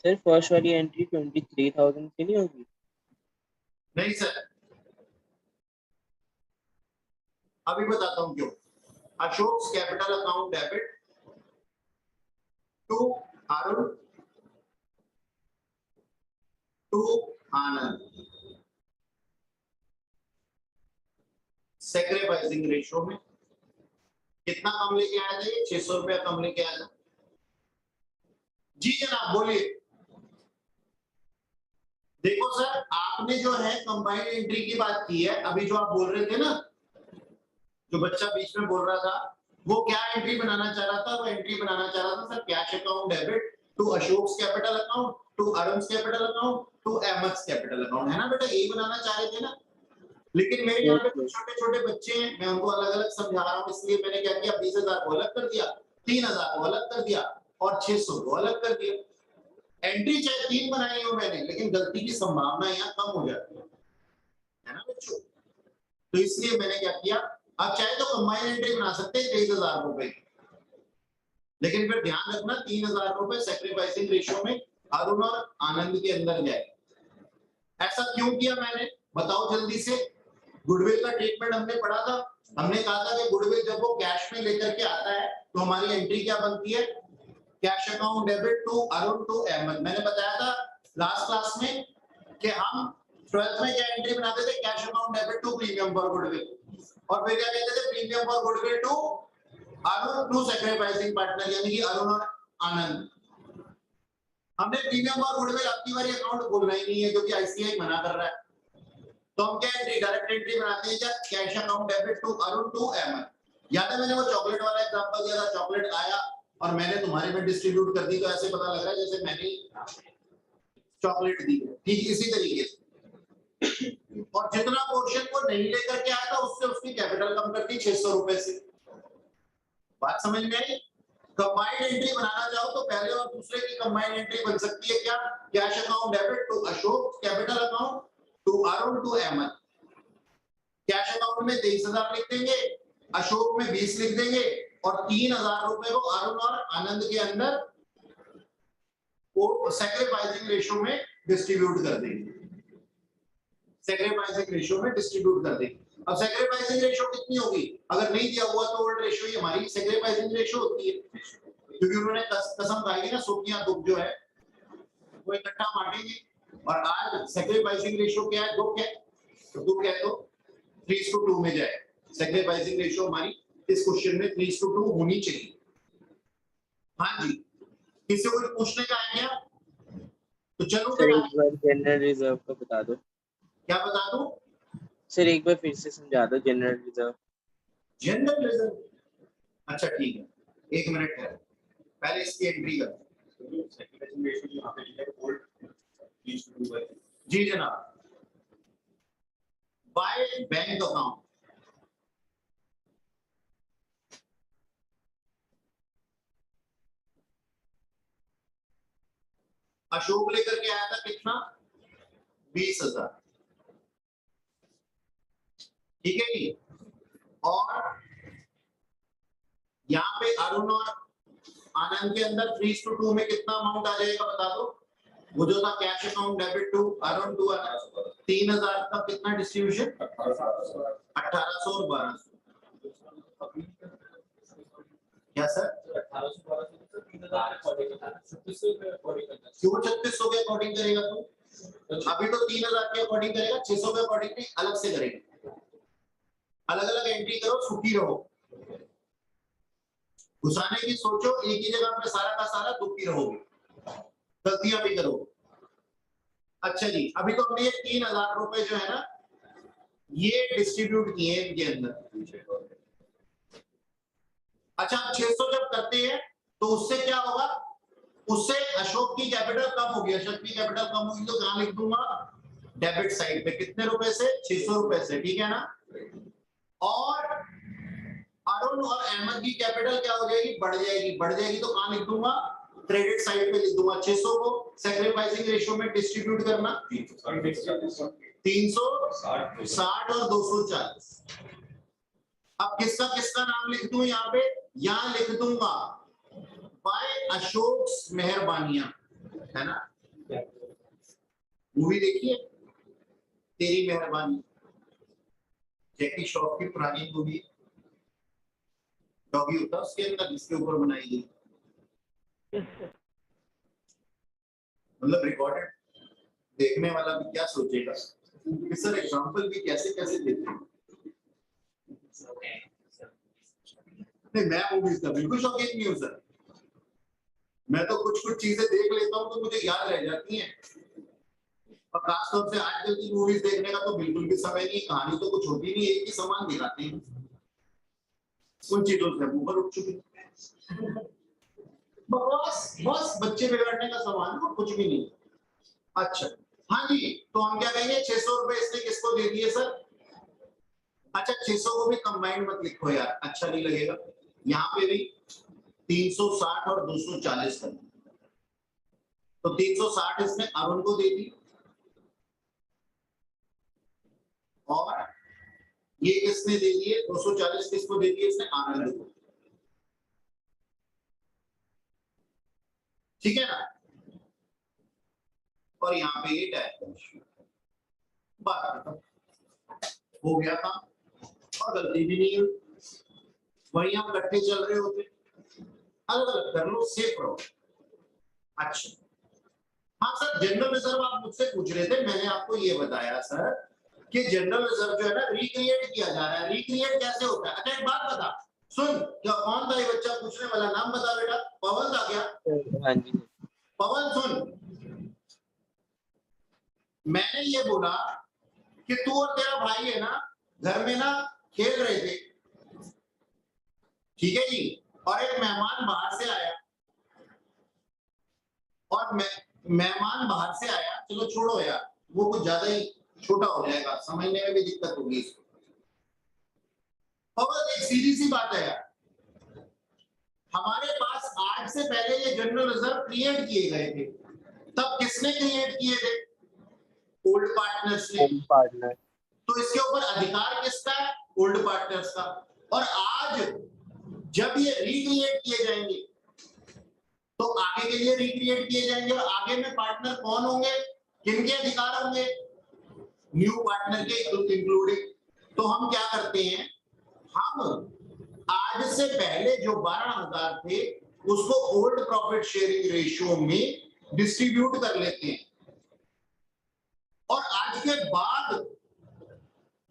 सर फर्स्ट वाली एंट्री 23,000 की नहीं होगी? नहीं सर, अभी बताता हूं क्यों। Ashok capital account debit to Arun to Anand, sacrificing ratio में कितना कम लेके आया था, ये 600 रुपया कम लेके आया था। जी जनाब बोलिए। देखो सर, आपने जो है कंबाइंड एंट्री की बात की है, अभी जो आप बोल रहे थे ना, जो बच्चा बीच में बोल रहा था, वो क्या एंट्री बनाना चाह रहा था, वो एंट्री बनाना चाह रहा था sir cash account debit to Ashok capital account to Arun capital account to Ahmed capital account, है ना बेटा, यही बनाना चाह रहे थे ना। लेकिन मेरे यहाँ पे छोटे छोटे बच्चे हैं, मैं उनको अलग अलग समझा रहा हूँ, इसलिए मैंने क्या किया, 20,000 को अलग कर दिया, 3,000 को अलग कर दिया और 600 को अलग कर दिया। एंट्री चाहे 3 बनाई हो मैंने, लेकिन गलती की संभावना यहाँ कम हो जाती है ना बच्चों। तो इसलिए मैंने क्या किया, आप चाहे तो कंबाइन एंट्री बना सकते हैं 23,000 रुपए, लेकिन फिर ध्यान रखना 3,000 रुपए सैक्रिफाइसिंग रेशियो में अरुण और आनंद के अंदर जाए। ऐसा क्यों किया मैंने, बताओ जल्दी से। गुडविल का ट्रीटमेंट हमने पढ़ा था, हमने कहा था कि गुडविल जब वो कैश में लेकर के आता है तो हमारी एंट्री क्या बनती है, cash account debit to Arun to Ahmed. मैंने बताया था लास्ट क्लास में कि हम 12th में क्या एंट्री बनाते थे, cash account debit to premium for goodwill, और फिर क्या कहते थे, premium for goodwill to Arun to sacrificing partner, यानी कि अरुण और आनंद। हमने प्रीमियम फॉर गुडविल अपनी बारी अकाउंट खोलना ही नहीं है क्योंकि आईसीआई मना कर रहा है, तो हम क्या एंट्री, डायरेक्ट एंट्री बनाते हैं, क्या cash account debit to Arun to Ahmed. याद है मैंने वो चॉकलेट वाला एग्जांपल दिया था, चॉकलेट आया और मैंने तुम्हारे में डिस्ट्रीब्यूट कर दी, तो ऐसे पता लग रहा है जैसे मैंने चॉकलेट दी है, ठीक इसी तरीके से। और जितना पोर्शन को नहीं लेकर के आया था उससे उसकी कैपिटल कम कर दी 600 रुपए से। बात समझ में आई। कंबाइंड एंट्री बनाना चाहो तो पहले और दूसरे की कंबाइंड एंट्री बन सकती है क्या, cash account debit to Ashok capital account to Arun to Ahmed. Cash account में 23,000 लिख देंगे, अशोक में 20 लिख देंगे और 3,000 रुपए को अरुण और आनंद के अंदर वो सैक्रिफाइसिंग रेशियो में डिस्ट्रीब्यूट कर देंगे, सैक्रिफाइसिंग रेशियो में डिस्ट्रीब्यूट कर देंगे। अब सैक्रिफाइसिंग रेशियो कितनी होगी, अगर नहीं दिया हुआ तो ओल्ड रेशियो ही हमारी सैक्रिफाइसिंग रेशियो होती है, क्योंकि उन्होंने कसम खाई ना, सुखियां दुख जो है वो इकट्ठा बांटेंगे। और आज सैक्रिफाइसिंग रेशियो क्या है, दुख है, तो दुख है तो 3:2 में जाए। सैक्रिफाइसिंग रेशियो हमारी इस क्वेश्चन में 3:2 होनी चाहिए। हाँ जी, किसी को कुछ पूछने का है क्या? तो चलो सर एक बार जनरल रिजर्व का बता दो। क्या बता दूं? सर एक बार फिर से समझा दो जनरल रिजर्व। जनरल रिजर्व, अच्छा ठीक है, 1 मिनट है, पहले इसकी एंट्री कर। जी जनाब, बाय बैंक अकाउंट, अशोक लेकर के आया था कितना? 20,000, ठीक है जी। और यहाँ पे अरुण और आनंद के अंदर 3:2 में कितना अमाउंट आ जाएगा बता दो? वो जो था cash account debit to Arun to 3,000 का कितना डिस्ट्रीब्यूशन? 1800 और 1200। क्या सर? क्यों 3600 के अकॉर्डिंग करेगा तू? अभी तो 3,000 के अकॉर्डिंग करेगा, 600 के अकॉर्डिंग नहीं, अलग से करेगा। अलग अलग एंट्री करो, सुखी रहो। घुसाने की सोचो, एक ही जगह पे सारा का सारा दुखी रहोगे, गलतियां भी करोगे। अच्छा जी, अभी तो हमने ये 3,000 रुपए जो है ना ये डिस्ट्रीब्यूट किए इनके अंदर। अच्छा, 600 जब करते हैं तो उससे क्या होगा? उससे अशोक की कैपिटल कम होगी, अशोक की कैपिटल कम होगी तो कहां लिख दूंगा? डेबिट साइड पे। कितने रुपए से? 600 रुपए से, ठीक है ना। और अरुण और अहमद की कैपिटल क्या हो जाएगी? बढ़ जाएगी। बढ़ जाएगी तो कहां लिख दूंगा? क्रेडिट साइड पे लिख दूंगा। 600 को सैक्रिफाइसिंग रेशियो में डिस्ट्रीब्यूट करना, 360 और 240। अब किसका किसका नाम लिख दूं यहाँ पे? यहाँ लिख दूंगा बाय अशोक मेहरबानियां, है ना। मूवी देखिए तेरी मेहरबानी, जैकी श्रॉफ की पुरानी मूवी, डॉगी होता उसके अंदर, जिसके ऊपर बनाई गई, मतलब रिकॉर्डेड। देखने वाला भी क्या सोचेगा कि सर एग्जांपल भी कैसे कैसे देते हैं। नहीं, मैं मूवीज का बिल्कुल शौकीन नहीं हूँ सर। मैं तो कुछ कुछ चीजें देख लेता हूँ तो मुझे याद रह जाती हैं, और खासतौर से आजकल की मूवीज देखने का तो बिल्कुल भी समय नहीं। कहानी तो कुछ होती नहीं, एक ही समान दिखाते हैं। उन चीजों से ऊपर उठ चुके, बस बस बच्चे बिगाड़ने का सवाल है, कुछ भी नहीं। अच्छा हाँ जी, तो हम क्या कहेंगे? 600 रुपए इसने किसको दे दिए सर? अच्छा 600 को भी कंबाइंड मत लिखो यार, अच्छा नहीं लगेगा। यहाँ पे भी 360 और 240 कर, तो 360 इसने अरुण को दे दी, और ये किसने दे दिए? 240 किसको दे दिए? इसने आनंद को, ठीक है ना। और यहाँ पे ये डैश, बात हो गया था, और गलती भी नहीं हुई। वही हम इकट्ठे चल रहे होते, अलग अलग कर लो, सेफ रहो। अच्छा हाँ सर, जनरल रिजर्व आप मुझसे पूछ रहे थे, मैंने आपको ये बताया सर कि जनरल रिजर्व जो है ना रिक्रिएट किया जा रहा है। रिक्रिएट कैसे होता है? अच्छा एक बात बता, सुन, क्या कौन था ये बच्चा पूछने वाला? नाम बता बेटा। पवन था क्या? हाँ जी। पवन सुन, मैंने ये बोला कि तू और तेरा भाई है ना घर में ना खेल रहे थे, ठीक है जी, और एक मेहमान बाहर से आया, और मेहमान बाहर से आया, चलो छोड़ो यार, वो कुछ ज्यादा ही छोटा हो जाएगा, समझने में भी दिक्कत होगी इसको। और एक सीधी सी बात है यार, हमारे पास आज से पहले ये जनरल रिजर्व क्रिएट किए गए थे, तब किसने क्रिएट किए थे? ओल्ड पार्टनर्स ने। पार्टनर, तो इसके ऊपर अधिकार किसका है? ओल्ड पार्टनर्स का। और आज जब ये रिक्रिएट किए जाएंगे तो आगे के लिए रिक्रिएट किए जाएंगे, और आगे में पार्टनर कौन होंगे? किनके अधिकार होंगे? न्यू पार्टनर के इंक्लूडिंग। तो हम क्या करते हैं, हम आज से पहले जो 12,000 थे उसको ओल्ड प्रॉफिट शेयरिंग रेशियो में डिस्ट्रीब्यूट कर लेते हैं, और आज के बाद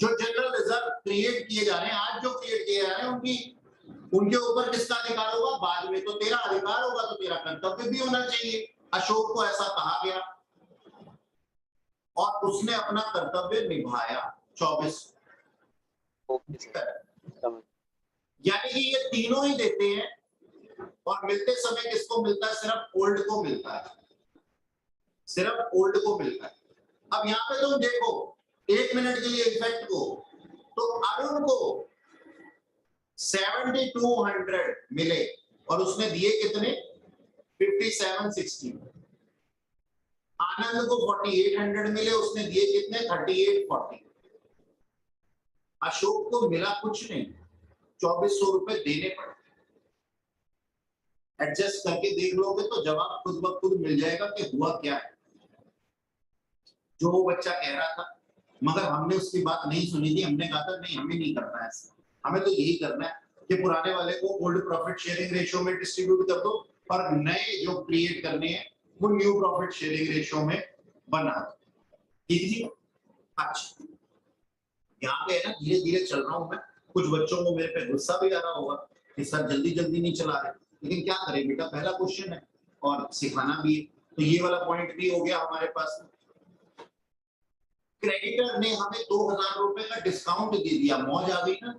जो जनरल रिजर्व क्रिएट किए जा रहे हैं, आज जो क्रिएट किए जा रहे हैं उनके ऊपर किसका अधिकार होगा? बाद में तो तेरा अधिकार होगा, तो तेरा कर्तव्य भी होना चाहिए। अशोक को ऐसा कहा गया और उसने अपना कर्तव्य निभाया 24। यानी कि ये तीनों ही देते हैं और मिलते समय किसको मिलता है? सिर्फ ओल्ड को मिलता है, सिर्फ ओल्ड को मिलता है। अब यहाँ पे तुम देखो 1 मिनट के लिए इफेक्ट को, तो अरुण को 7200 मिले और उसने दिए कितने? 5760। आनंद को 4800 मिले, उसने दिए कितने? 3840। अशोक को मिला कुछ नहीं, 2400 रुपए देने पड़े। एडजस्ट करके देख लोगे तो जवाब खुद ब खुद मिल जाएगा कि हुआ क्या है। जो वो बच्चा कह रहा था, मगर हमने उसकी बात नहीं सुनी थी। हमने कहा था नहीं, हमें नहीं करना है ऐसा, हमें तो यही करना है कि पुराने वाले को ओल्ड प्रॉफिट शेयरिंग रेशियो में डिस्ट्रीब्यूट कर दो और नए जो क्रिएट करने हैं वो न्यू प्रॉफिट शेयरिंग रेशियो में बना दो। ठीक जी? अच्छा, यहाँ पे है ना, धीरे धीरे चल रहा हूं मैं। कुछ बच्चों को मेरे पे गुस्सा भी आ रहा होगा कि सर जल्दी जल्दी नहीं चला रहे, लेकिन क्या करें बेटा, पहला क्वेश्चन है और सिखाना भी है। तो ये वाला पॉइंट भी हो गया हमारे पास। क्रेडिटर ने हमें 2000 रुपए का डिस्काउंट दे दिया, मौज आ गई ना।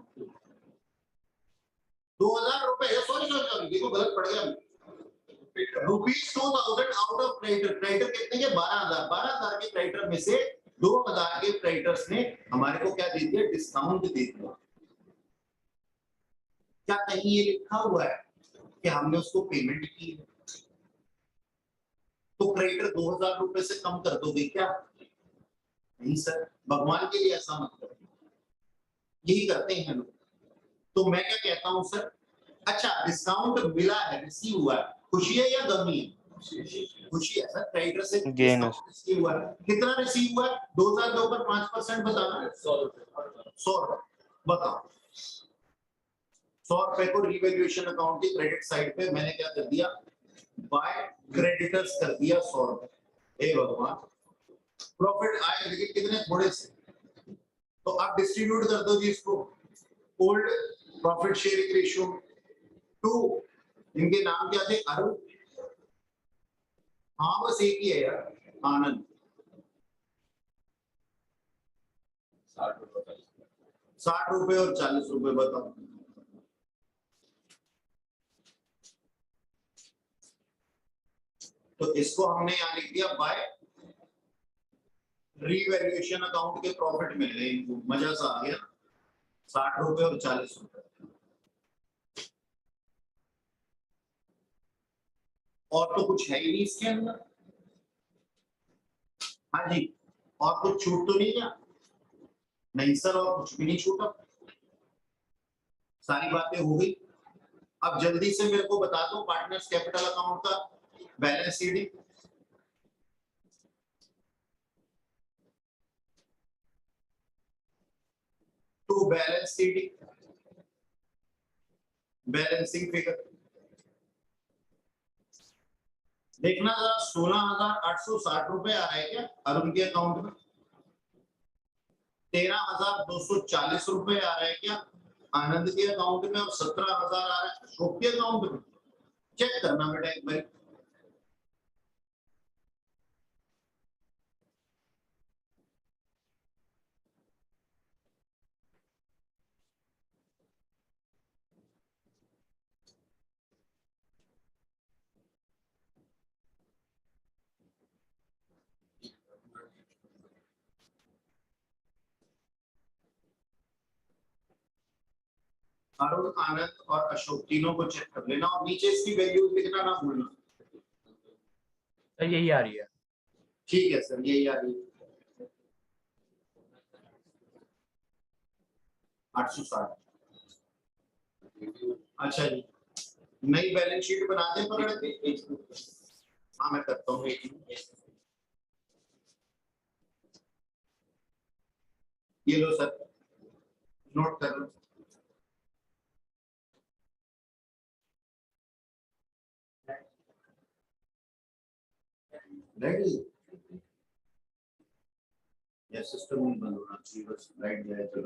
2000 रुपए, सॉरी देखो गलत पड़ गया, ₹2000 आउट ऑफ क्रेडिटर। क्रेडिटर कितने के? 12000। 12000 के क्रेडिटर में से 2000 के क्रेडिटर्स ने हमारे को क्या दे दिया? डिस्काउंट दे दिया। क्या कहीं ये लिखा हुआ है कि हमने उसको पेमेंट की है? तो क्रेडिटर 2000 रुपए से कम कर दोगे क्या? नहीं सर, भगवान के लिए ऐसा मत करो, यही करते हैं लोग। तो मैं क्या कहता हूं सर, अच्छा डिस्काउंट मिला है, रिसीव हुआ है, खुशी है या गमी है? खुशी है सर, क्रेडिटर से डिस्काउंट रिसीव हुआ है। कितना रिसीव हुआ है? 2000 के ऊपर 5% बताना। 100 रुपए बताओ। 100 रुपए को रिवैल्यूएशन अकाउंट की क्रेडिट साइड पे मैंने क्या कर दिया? बाय क्रेडिटर्स कर दिया 100 रुपए। हे भगवान, प्रॉफिट आए लेकिन कितने? थोड़े से। तो आप डिस्ट्रीब्यूट कर दो जी इसको old profit sharing ratio two, इनके नाम क्या थे? अरुण, हाँ बस एक ही है यार, आनंद। 60 रुपए और 40 रुपए बताओ। तो इसको हमने यहां लिख दिया बाय रीवैल्यूएशन अकाउंट के प्रॉफिट मिल रहे इनको। मजा सा आ गया, 60 रुपए और 40 रुपए। और तो कुछ है ही नहीं इसके अंदर। हाँ जी, और कुछ छूट तो नहीं क्या? नहीं सर, और कुछ भी नहीं छूटा, सारी बातें हो गई। अब जल्दी से मेरे को बता दो पार्टनर्स कैपिटल अकाउंट का balance sheet. To balance sheet, balancing figure देखना जरा। 16,860 रुपए आ रहा है क्या अरुण के अकाउंट में? 13,240 रुपए आ रहा है क्या आनंद के अकाउंट में? और 17,000 आ रहा है अशोक के अकाउंट में। चेक करना बेटा एक बार। अरुण, आनंद और अशोक तीनों को चेक कर लेना और नीचे इसकी वैल्यूज लिखना ना भूलना। सर यही आ रही है। ठीक है सर, यही आ रही है 860। अच्छा जी, नई बैलेंस शीट बना दें पकड़ के? हाँ मैं करता हूँ। ये लो सर, नोट कर लो। रेडी? यह सिस्टम नहीं बंद होना चाहिए, बस लाइट जाए तो